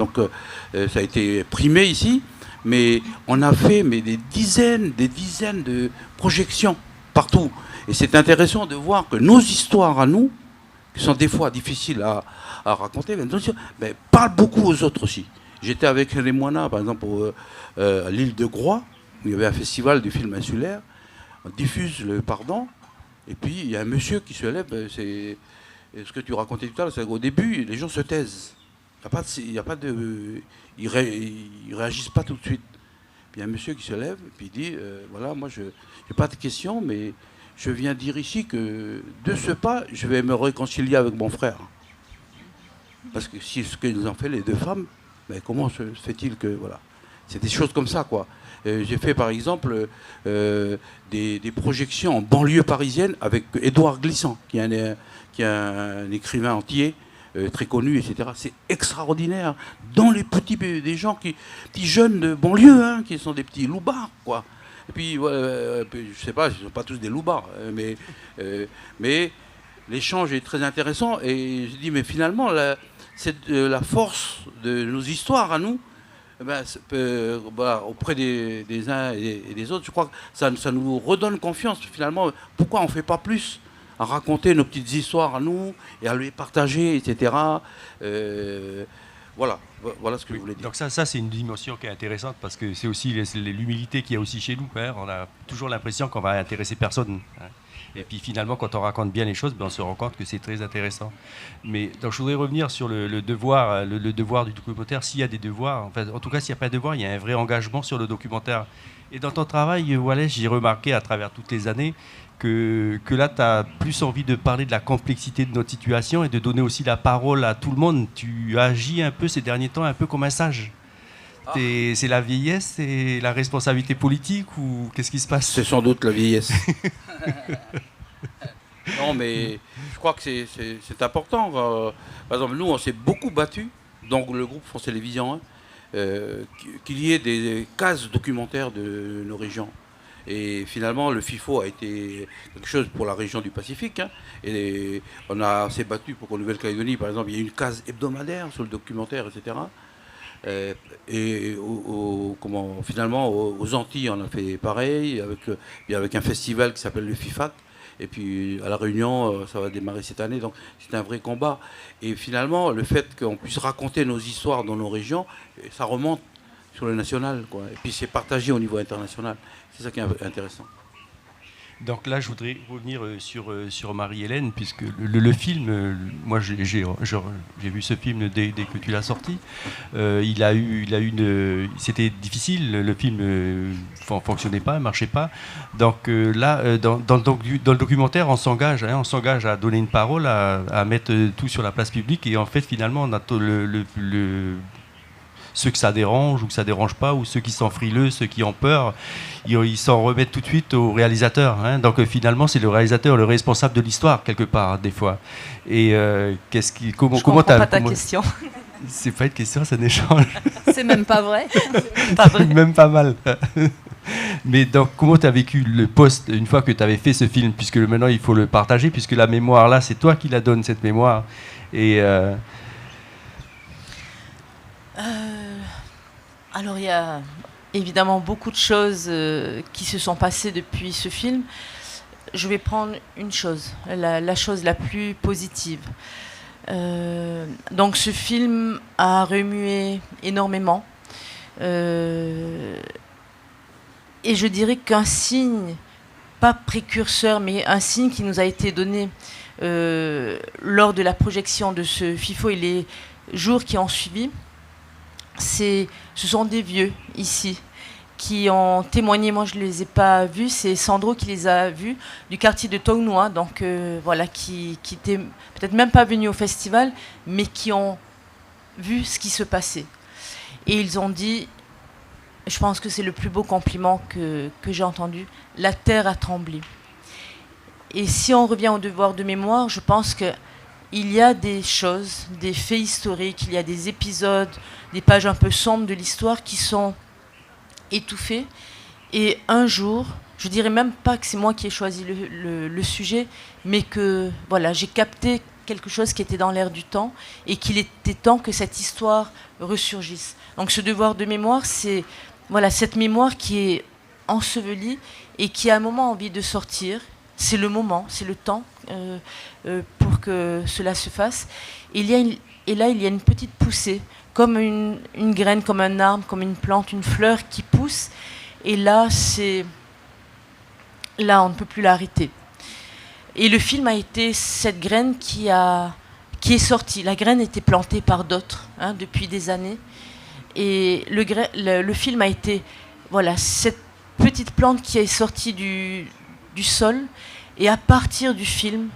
ça a été primé ici, mais on a fait des dizaines de projections partout. Et c'est intéressant de voir que nos histoires à nous, qui sont des fois difficiles à raconter, mais parlent beaucoup aux autres aussi. J'étais avec les Moina, par exemple, à l'île de Groix, où il y avait un festival du film insulaire. On diffuse le pardon, et puis il y a un monsieur qui se lève. C'est ce que tu racontais tout à l'heure, c'est qu'au début, les gens se taisent. Ils réagissent pas tout de suite. Puis il y a un monsieur qui se lève, et puis il dit, voilà, moi je n'ai pas de questions, mais je viens dire ici que de ce pas, je vais me réconcilier avec mon frère. Parce que si ce que nous ont fait les deux femmes, ben comment se fait-il que... Voilà. C'est des choses comme ça, quoi. J'ai fait, par exemple, des projections en banlieue parisienne avec Édouard Glissant, qui est un écrivain entier, très connu, etc. C'est extraordinaire. Dans les des gens, petits jeunes de banlieue, hein, qui sont des petits loupards, quoi. Et puis, je sais pas, ils ne sont pas tous des loupards, mais l'échange est très intéressant. Et je dis, mais finalement, la force de nos histoires à nous, auprès des uns et des autres, je crois que ça nous redonne confiance. Finalement, pourquoi on ne fait pas plus à raconter nos petites histoires à nous et à les partager, etc. Voilà ce que je voulais dire. Donc ça c'est une dimension qui est intéressante parce que c'est aussi l'humilité qu'il y a aussi chez nous. Hein. On a toujours l'impression qu'on va intéresser personne. Hein. Et puis finalement, quand on raconte bien les choses, on se rend compte que c'est très intéressant. Mais donc, je voudrais revenir sur le devoir, le devoir du documentaire. S'il y a des devoirs, enfin, en tout cas, s'il n'y a pas de devoir, il y a un vrai engagement sur le documentaire. Et dans ton travail, Wallace, j'ai remarqué à travers toutes les années que là, tu as plus envie de parler de la complexité de notre situation et de donner aussi la parole à tout le monde. Tu agis un peu ces derniers temps, un peu comme un sage. C'est la vieillesse, c'est la responsabilité politique ou qu'est-ce qui se passe? C'est sans doute la vieillesse. Non, mais je crois que c'est important. Par exemple, nous, on s'est beaucoup battu, donc le groupe France Télévisions, qu'il y ait des cases documentaires de nos régions. Et finalement, le FIFO a été quelque chose pour la région du Pacifique. Hein, et on s'est battu pour qu'en Nouvelle-Calédonie, par exemple, il y ait une case hebdomadaire sur le documentaire, etc. Finalement, aux Antilles, on a fait pareil, avec un festival qui s'appelle le FIFAC. Et puis à La Réunion, ça va démarrer cette année. Donc c'est un vrai combat. Et finalement, le fait qu'on puisse raconter nos histoires dans nos régions, ça remonte sur le national, quoi. Et puis c'est partagé au niveau international. C'est ça qui est intéressant. Donc là, je voudrais revenir sur Marie-Hélène, puisque le film, moi j'ai vu ce film dès que tu l'as sorti. C'était difficile, le film ne fonctionnait pas, ne marchait pas. Donc là, dans le documentaire, on s'engage à donner une parole, à mettre tout sur la place publique. Et en fait, finalement, on a ceux que ça dérange ou que ça dérange pas, ou ceux qui sont frileux, ceux qui ont peur, ils s'en remettent tout de suite au réalisateur. Hein. Donc finalement, c'est le réalisateur, le responsable de l'histoire quelque part des fois. Et comment pas ta question. C'est pas une question, c'est un échange. C'est même pas vrai. Pas vrai. Même pas mal. Mais donc, comment tu as vécu le post une fois que tu avais fait ce film, puisque maintenant il faut le partager, puisque la mémoire là, c'est toi qui la donne cette mémoire. Et alors il y a évidemment beaucoup de choses qui se sont passées depuis ce film. Je vais prendre une chose, la chose la plus positive. Donc ce film a remué énormément. Et je dirais qu'un signe, pas précurseur, mais un signe qui nous a été donné lors de la projection de ce FIFO et les jours qui ont suivi, ce sont des vieux ici qui ont témoigné. Moi je ne les ai pas vus, c'est Sandro qui les a vus du quartier de Tongnoa, donc voilà, qui étaient peut-être même pas venus au festival, mais qui ont vu ce qui se passait. Et ils ont dit, je pense que c'est le plus beau compliment que j'ai entendu, la terre a tremblé. Et si on revient au devoir de mémoire, je pense que il y a des choses, des faits historiques, il y a des épisodes, des pages un peu sombres de l'histoire qui sont étouffées. Et un jour, je dirais même pas que c'est moi qui ai choisi le sujet, mais que voilà, j'ai capté quelque chose qui était dans l'air du temps et qu'il était temps que cette histoire ressurgisse. Donc ce devoir de mémoire, c'est voilà, cette mémoire qui est ensevelie et qui à un moment a envie de sortir. C'est le moment, c'est le temps pour que cela se fasse. Et là, il y a une petite poussée, comme une graine, comme un arbre, comme une plante, une fleur qui pousse. Et là, on ne peut plus l'arrêter. Et le film a été cette graine qui est sortie. La graine était plantée par d'autres depuis des années. Et le film a été voilà, cette petite plante qui est sortie du sol. Et à partir du film,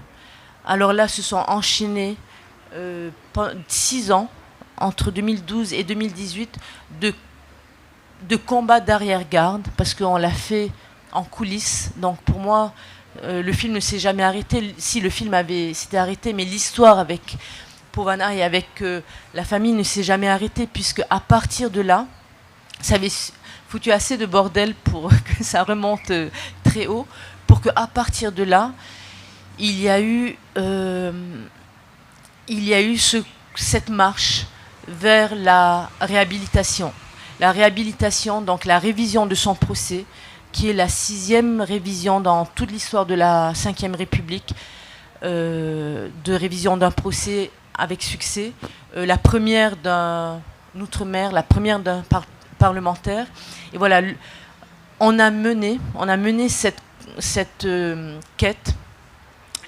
alors là, se sont enchaînés 6 ans, entre 2012 et 2018, de combats d'arrière-garde, parce qu'on l'a fait en coulisses. Donc pour moi, le film ne s'est jamais arrêté. Si le film s'était arrêté, mais l'histoire avec Povana et avec la famille ne s'est jamais arrêtée, puisque à partir de là, ça avait foutu assez de bordel pour que ça remonte très haut, pour qu'à partir de là, il y a eu cette marche vers la réhabilitation. La réhabilitation, donc la révision de son procès, qui est la 6e révision dans toute l'histoire de la 5e République, de révision d'un procès avec succès, la première d'un outre-mer, la première d'un parlementaire. Et voilà, on a mené cette quête,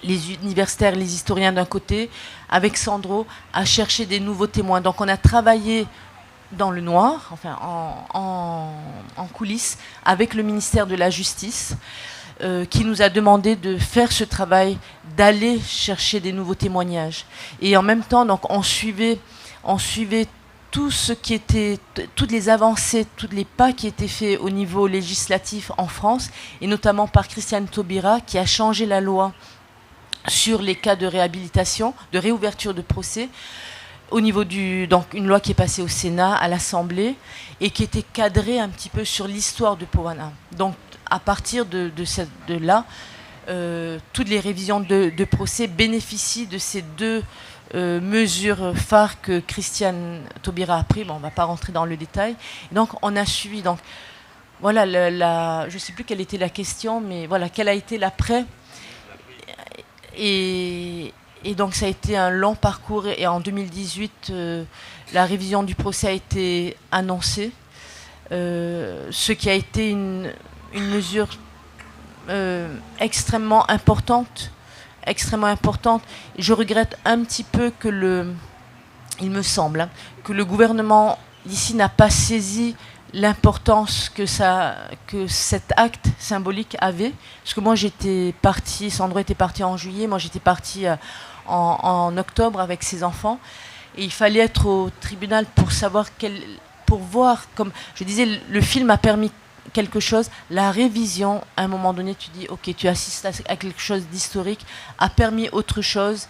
les universitaires, les historiens d'un côté, avec Sandro, à chercher des nouveaux témoins. Donc on a travaillé dans le noir, enfin en coulisses, avec le ministère de la Justice, qui nous a demandé de faire ce travail, d'aller chercher des nouveaux témoignages. Et en même temps, donc, on suivait tout ce qui était, toutes les avancées, tous les pas qui étaient faits au niveau législatif en France, et notamment par Christiane Taubira, qui a changé la loi sur les cas de réhabilitation, de réouverture de procès, au niveau donc une loi qui est passée au Sénat, à l'Assemblée, et qui était cadrée un petit peu sur l'histoire de Powana. Donc, à partir de là, toutes les révisions de procès bénéficient de ces deux mesures phares que Christiane Taubira a pris. Bon, on ne va pas rentrer dans le détail. Et donc, on a suivi. Donc, voilà, je ne sais plus quelle était la question, mais voilà, quel a été l'après. Et donc ça a été un long parcours, et en 2018, la révision du procès a été annoncée, ce qui a été une mesure extrêmement importante. Je regrette un petit peu il me semble, que le gouvernement ici n'a pas saisi l'importance que cet acte symbolique avait. Parce que moi j'étais partie, Sandro était parti en juillet, moi j'étais partie en octobre avec ses enfants, et il fallait être au tribunal pour voir, comme je disais, le film a permis quelque chose. La révision, à un moment donné, tu dis ok, tu assistes à quelque chose d'historique, a permis autre chose,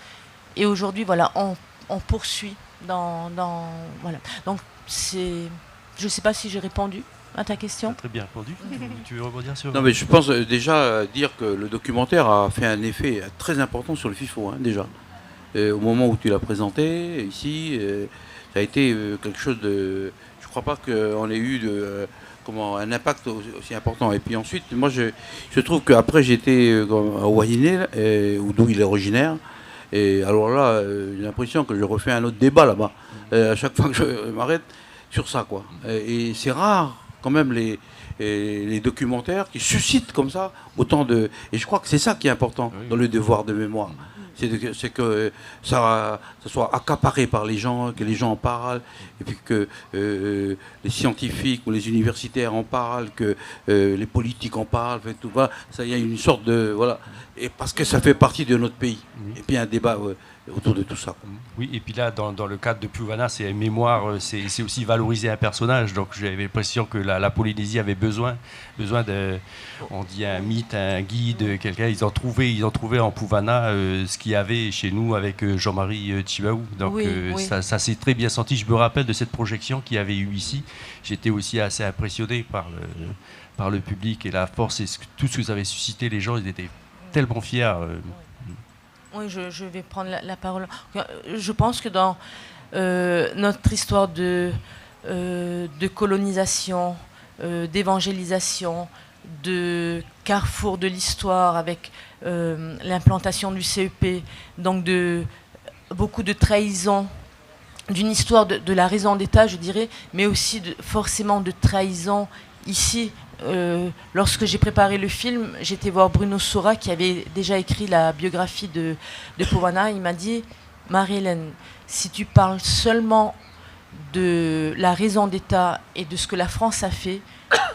et aujourd'hui voilà, on poursuit voilà. Donc je ne sais pas si j'ai répondu à ta question. Très bien répondu. Tu veux rebondir sur... Non, mais je pense déjà dire que le documentaire a fait un effet très important sur le FIFO, hein, déjà. Au moment où tu l'as présenté, ici, ça a été quelque chose de... Je ne crois pas qu'on ait eu un impact aussi important. Et puis ensuite, moi, je trouve qu'après, j'étais à Wainé, d'où il est originaire. Et alors là, j'ai l'impression que je refais un autre débat là-bas. À chaque fois que je m'arrête sur ça, quoi. Et c'est rare, quand même, les documentaires qui suscitent comme ça autant de... Et je crois que c'est ça qui est important dans le devoir de mémoire. C'est que ça soit accaparé par les gens, que les gens en parlent, et puis que les scientifiques ou les universitaires en parlent, que les politiques en parlent, fait, tout va. Ça, il y a une sorte de... Voilà. Et parce que ça fait partie de notre pays. Et puis un débat autour de tout ça. Oui, et puis là, dans le cadre de Powana, c'est mémoire, c'est aussi valoriser un personnage. Donc j'avais l'impression que la Polynésie avait besoin de, on dit un mythe, un guide, quelqu'un. Ils ont trouvé en Powana ce qu'il y avait chez nous avec Jean-Marie Chibaou. Donc oui. ça s'est très bien senti. Je me rappelle de cette projection qu'il y avait eu ici. J'étais aussi assez impressionné par le public et la force et tout ce que ça avait suscité. Les gens, ils étaient tellement fiers. Oui, je vais prendre la parole. Je pense que dans notre histoire de colonisation, d'évangélisation, de carrefour de l'histoire avec l'implantation du CEP, donc de beaucoup de trahison, d'une histoire de la raison d'État, je dirais, mais aussi forcément de trahison ici. Lorsque j'ai préparé le film, j'étais voir Bruno Sora qui avait déjà écrit la biographie de Powana. Il m'a dit, Marie-Hélène, si tu parles seulement de la raison d'État et de ce que la France a fait,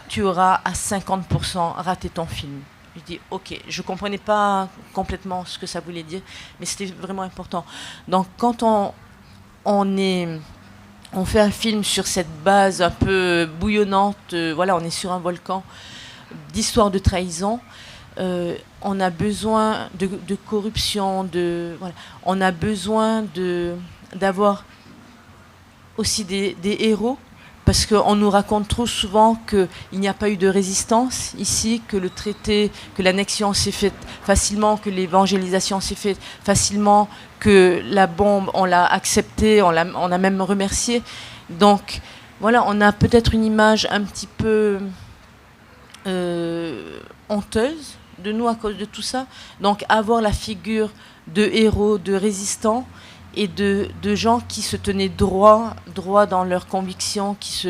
tu auras à 50% raté ton film. Je dis ok, je ne comprenais pas complètement ce que ça voulait dire, mais c'était vraiment important. Donc quand on fait un film sur cette base un peu bouillonnante, voilà, on est sur un volcan d'histoire de trahison, on a besoin de corruption, voilà. On a besoin d'avoir aussi des héros, parce qu'on nous raconte trop souvent qu'il n'y a pas eu de résistance ici, que le traité, que l'annexion s'est faite facilement, que l'évangélisation s'est faite facilement, que la bombe, on l'a acceptée, on a même remercié. Donc voilà, on a peut-être une image un petit peu honteuse de nous à cause de tout ça. Donc avoir la figure de héros, de résistants, et de gens qui se tenaient droit dans leurs convictions, qui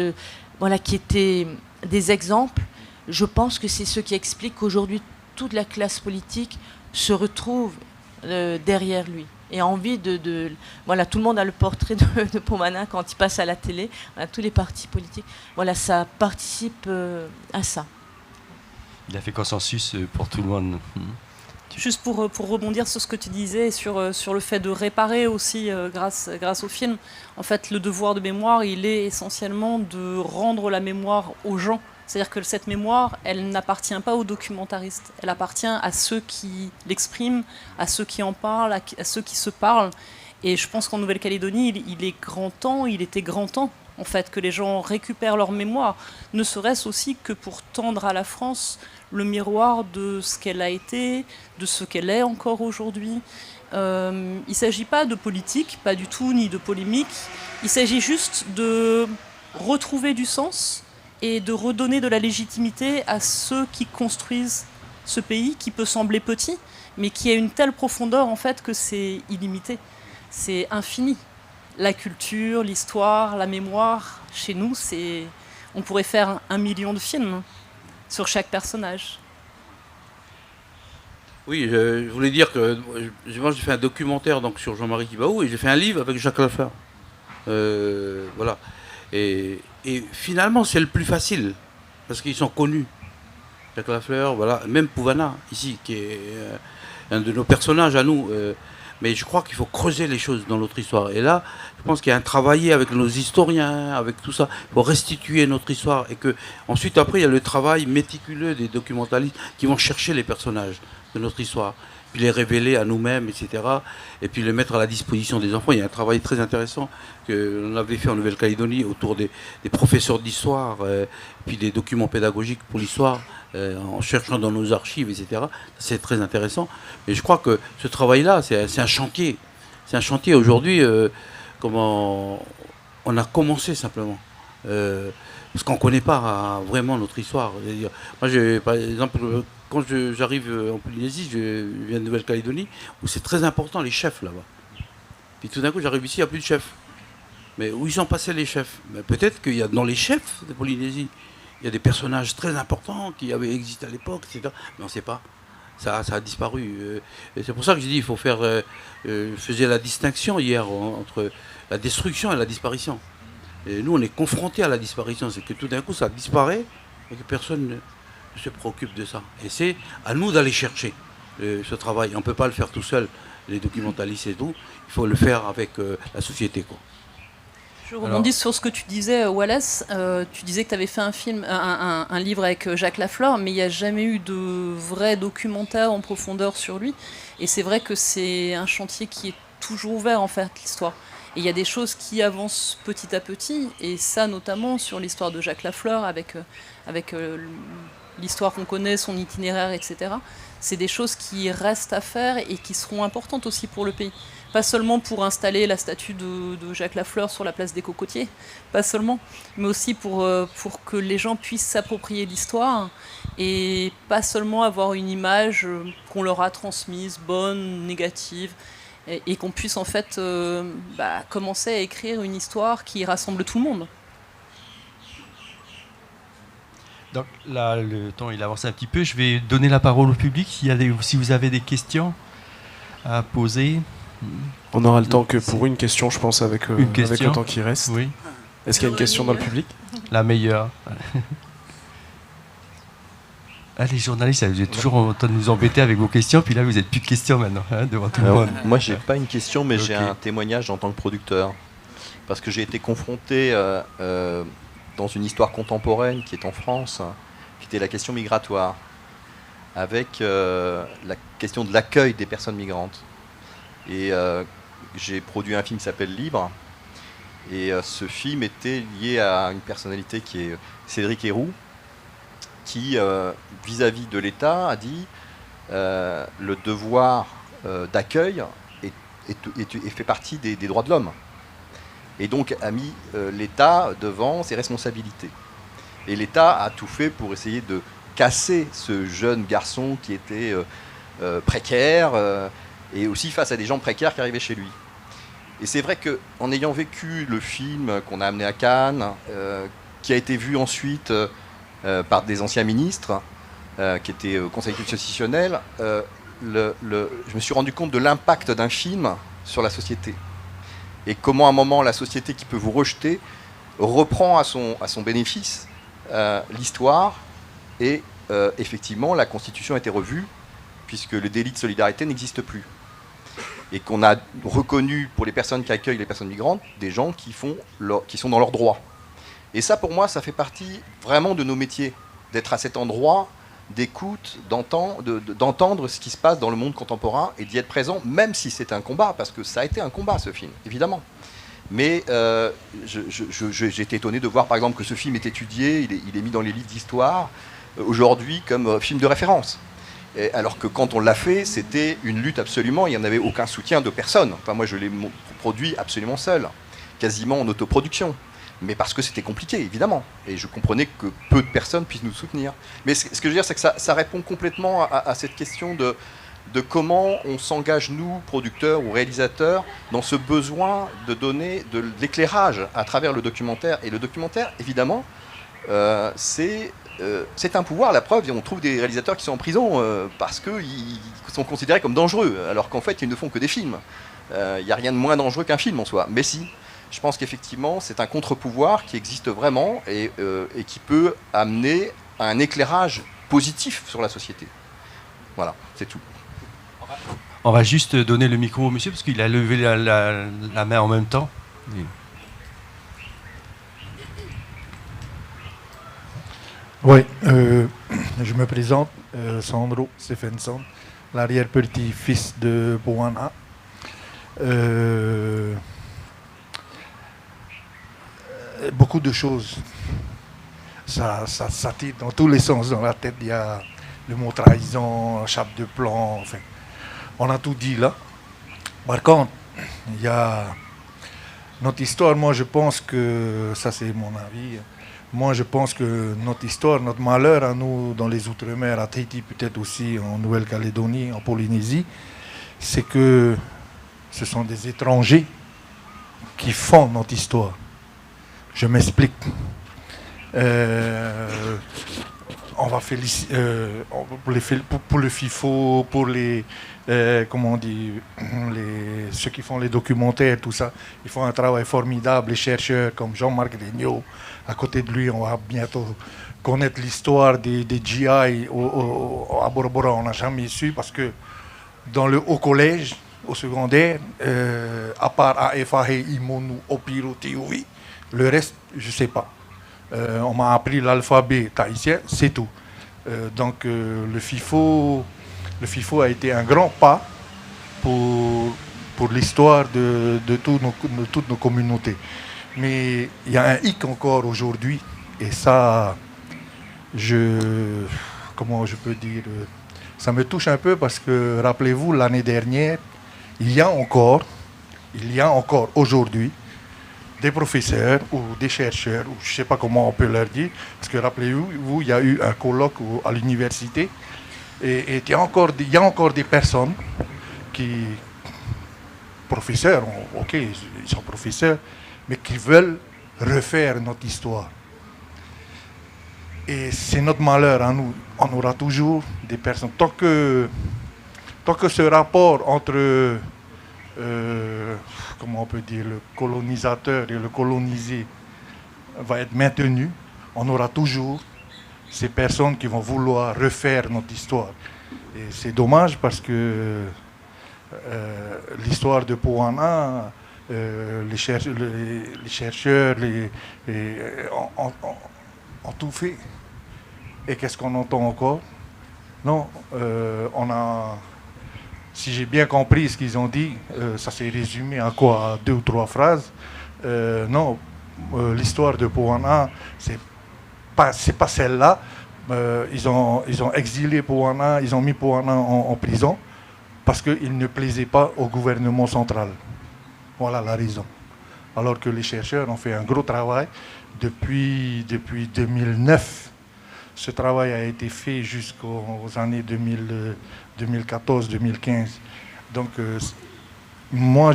étaient des exemples. Je pense que c'est ce qui explique qu'aujourd'hui toute la classe politique se retrouve derrière lui et a envie voilà, tout le monde a le portrait de Paumanin quand il passe à la télé, tous les partis politiques. Voilà, ça participe à ça. Il a fait consensus pour tout le monde. Juste pour rebondir sur ce que tu disais, sur le fait de réparer aussi grâce au film, en fait, le devoir de mémoire, il est essentiellement de rendre la mémoire aux gens. C'est-à-dire que cette mémoire, elle n'appartient pas aux documentaristes, elle appartient à ceux qui l'expriment, à ceux qui en parlent, à ceux qui se parlent. Et je pense qu'en Nouvelle-Calédonie, il était grand temps, en fait, que les gens récupèrent leur mémoire, ne serait-ce aussi que pour tendre à la France le miroir de ce qu'elle a été, de ce qu'elle est encore aujourd'hui. Il ne s'agit pas de politique, pas du tout, ni de polémique. Il s'agit juste de retrouver du sens et de redonner de la légitimité à ceux qui construisent ce pays, qui peut sembler petit, mais qui a une telle profondeur en fait que c'est illimité, c'est infini. La culture, l'histoire, la mémoire, chez nous, on pourrait faire 1 million de films sur chaque personnage. Oui, je voulais dire que moi j'ai fait un documentaire donc, sur Jean-Marie Tjibaou et j'ai fait un livre avec Jacques Lafleur. Voilà. Et finalement, c'est le plus facile, parce qu'ils sont connus. Jacques Lafleur, voilà, même Pouvana, ici, qui est un de nos personnages à nous. Mais je crois qu'il faut creuser les choses dans notre histoire. Et là, je pense qu'il y a un travail avec nos historiens, avec tout ça. Il faut restituer notre histoire. Et que ensuite, après, il y a le travail méticuleux des documentalistes qui vont chercher les personnages de notre histoire, puis les révéler à nous-mêmes, etc. Et puis les mettre à la disposition des enfants. Il y a un travail très intéressant que l'on avait fait en Nouvelle-Calédonie autour des professeurs d'histoire, puis des documents pédagogiques pour l'histoire, en cherchant dans nos archives, etc. C'est très intéressant. Et je crois que ce travail-là, c'est un chantier. C'est un chantier aujourd'hui, comment on a commencé simplement. Parce qu'on ne connaît pas vraiment notre histoire. Moi, par exemple, quand j'arrive en Polynésie, je viens de Nouvelle-Calédonie, où c'est très important les chefs là-bas. Puis tout d'un coup, j'arrive ici, il n'y a plus de chefs. Mais où ils sont passés les chefs? Peut-être qu'il y a dans les chefs de Polynésie, il y a des personnages très importants qui avaient existé à l'époque, etc. Mais on ne sait pas. Ça a disparu. Et c'est pour ça que j'ai dit qu'il faut faire. Je faisais la distinction hier entre la destruction et la disparition. Et nous, on est confrontés à la disparition. C'est que tout d'un coup, ça disparaît et que personne ne se préoccupe de ça. Et c'est à nous d'aller chercher ce travail. On ne peut pas le faire tout seul, les documentalistes et tout. Il faut le faire avec la société, quoi. Je rebondis sur ce que tu disais, Wallace. Tu disais que tu avais fait un livre avec Jacques Lafleur, mais il n'y a jamais eu de vrai documentaire en profondeur sur lui. Et c'est vrai que c'est un chantier qui est toujours ouvert, en fait, l'histoire. Et il y a des choses qui avancent petit à petit, et ça notamment sur l'histoire de Jacques Lafleur, avec l'histoire qu'on connaît, son itinéraire, etc. C'est des choses qui restent à faire et qui seront importantes aussi pour le pays. Pas seulement pour installer la statue de Jacques Lafleur sur la place des Cocotiers, pas seulement, mais aussi pour que les gens puissent s'approprier l'histoire et pas seulement avoir une image qu'on leur a transmise, bonne, négative, et qu'on puisse en fait commencer à écrire une histoire qui rassemble tout le monde. Donc là, le temps il avance un petit peu. Je vais donner la parole au public. Si vous avez des questions à poser. On aura le temps que pour une question, je pense, avec le temps qui reste. Oui. Est-ce qu'il y a une question dans le public? La meilleure. Les journalistes, vous êtes toujours en train de nous embêter avec vos questions, puis là, vous n'êtes plus de questions maintenant, devant tout le monde. Moi, j'ai pas une question, mais j'ai un témoignage en tant que producteur. Parce que j'ai été confronté dans une histoire contemporaine qui est en France, qui était la question migratoire, avec la question de l'accueil des personnes migrantes. Et j'ai produit un film qui s'appelle Libre. Et ce film était lié à une personnalité qui est Cédric Héroux, qui, vis-à-vis de l'État, a dit le devoir d'accueil fait partie des droits de l'homme. Et donc a mis l'État devant ses responsabilités. Et l'État a tout fait pour essayer de casser ce jeune garçon qui était précaire, et aussi face à des gens précaires qui arrivaient chez lui. Et c'est vrai qu'en ayant vécu le film qu'on a amené à Cannes, qui a été vu ensuite par des anciens ministres, qui étaient au Conseil constitutionnel, je me suis rendu compte de l'impact d'un film sur la société. Et comment à un moment la société qui peut vous rejeter reprend à son bénéfice l'histoire et effectivement la Constitution a été revue puisque le délit de solidarité n'existe plus. Et qu'on a reconnu pour les personnes qui accueillent les personnes migrantes des gens qui sont dans leurs droits. Et ça pour moi ça fait partie vraiment de nos métiers, d'être à cet endroit d'écoute, d'entendre ce qui se passe dans le monde contemporain et d'y être présent, même si c'est un combat, parce que ça a été un combat ce film, évidemment. Mais j'ai été étonné de voir par exemple que ce film est étudié, il est mis dans les livres d'histoire aujourd'hui comme film de référence. Alors que quand on l'a fait, c'était une lutte absolument, il n'y en avait aucun soutien de personne. Enfin moi je l'ai produit absolument seul, quasiment en autoproduction. Mais parce que c'était compliqué, évidemment. Et je comprenais que peu de personnes puissent nous soutenir. Mais ce que je veux dire, c'est que ça répond complètement à cette question de comment on s'engage, nous, producteurs ou réalisateurs, dans ce besoin de donner de l'éclairage à travers le documentaire. Et le documentaire, évidemment, c'est un pouvoir. La preuve, on trouve des réalisateurs qui sont en prison parce qu'ils sont considérés comme dangereux, alors qu'en fait, ils ne font que des films. Il n'y a rien de moins dangereux qu'un film en soi. Mais si. Je pense qu'effectivement, c'est un contre-pouvoir qui existe vraiment et qui peut amener à un éclairage positif sur la société. Voilà, c'est tout. On va juste donner le micro au monsieur parce qu'il a levé la main en même temps. Oui, je me présente, Sandro Stephenson, l'arrière-petit-fils de Bouana. Beaucoup de choses. Ça tire dans tous les sens dans la tête. Il y a le mot trahison, chape de plomb, enfin, on a tout dit là. Par contre, il y a notre histoire. Moi, je pense que, ça c'est mon avis, moi je pense que notre histoire, notre malheur à nous dans les Outre-mer, à Tahiti, peut-être aussi en Nouvelle-Calédonie, en Polynésie, c'est que ce sont des étrangers qui font notre histoire. Je m'explique. On va féliciter pour le FIFO, pour les comment on dit, ceux qui font les documentaires, tout ça. Ils font un travail formidable. Les chercheurs comme Jean-Marc Regnault, à côté de lui, on va bientôt connaître l'histoire des GI à Bora Bora. On n'a jamais su parce que dans le haut collège, au secondaire, à part AFAH, Imonu, Opiro, Tiwi, le reste, je ne sais pas. On m'a appris l'alphabet tahitien, c'est tout. Donc le FIFO a été un grand pas pour l'histoire de toutes nos communautés. Mais il y a un hic encore aujourd'hui, et ça, comment je peux dire, ça me touche un peu parce que, rappelez-vous, l'année dernière, il y a encore aujourd'hui, des professeurs ou des chercheurs, ou je ne sais pas comment on peut leur dire, parce que rappelez-vous, il y a eu un colloque à l'université, et il y a encore des personnes professeurs, ok, ils sont professeurs, mais qui veulent refaire notre histoire. Et c'est notre malheur à nous. On aura toujours des personnes. Tant que ce rapport entre comment on peut dire, le colonisateur et le colonisé va être maintenu, on aura toujours ces personnes qui vont vouloir refaire notre histoire. Et c'est dommage parce que l'histoire de Poana, les chercheurs ont tout fait. Et qu'est-ce qu'on entend encore? Non, si j'ai bien compris ce qu'ils ont dit, ça s'est résumé à quoi? À 2 ou 3 phrases. Non, l'histoire de Poana, c'est pas celle-là. Ils ont exilé Poana, ils ont mis Poana en prison parce qu'il ne plaisait pas au gouvernement central. Voilà la raison. Alors que les chercheurs ont fait un gros travail depuis 2009. Ce travail a été fait jusqu'aux années 2014-2015. Donc, moi,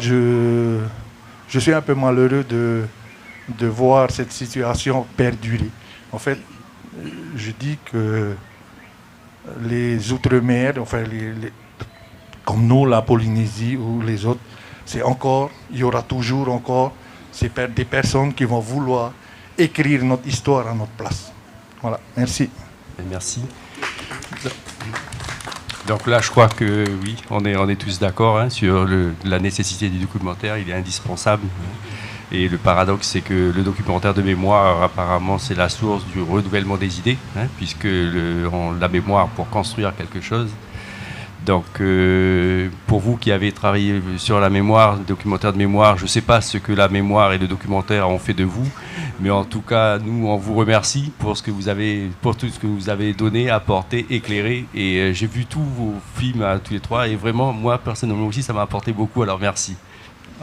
je suis un peu malheureux de voir cette situation perdurer. En fait, je dis que les Outre-mer, enfin comme nous, la Polynésie ou les autres, il y aura toujours encore des personnes qui vont vouloir écrire notre histoire à notre place. Voilà, merci. Merci. Donc là, je crois que oui, on est tous d'accord sur la nécessité du documentaire, il est indispensable. Et le paradoxe, c'est que le documentaire de mémoire, apparemment, c'est la source du renouvellement des idées, puisque la mémoire pour construire quelque chose. Donc, pour vous qui avez travaillé sur la mémoire, le documentaire de mémoire, je ne sais pas ce que la mémoire et le documentaire ont fait de vous, mais en tout cas, nous, on vous remercie pour tout ce que vous avez donné, apporté, éclairé. Et j'ai vu tous vos films tous les trois, et vraiment, moi, personnellement aussi, ça m'a apporté beaucoup. Alors, merci.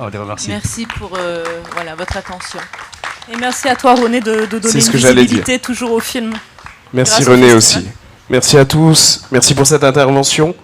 On les remercie. Merci pour votre attention. Et merci à toi, René, de donner une visibilité toujours au film. Merci René aussi. Merci à tous. Merci pour cette intervention.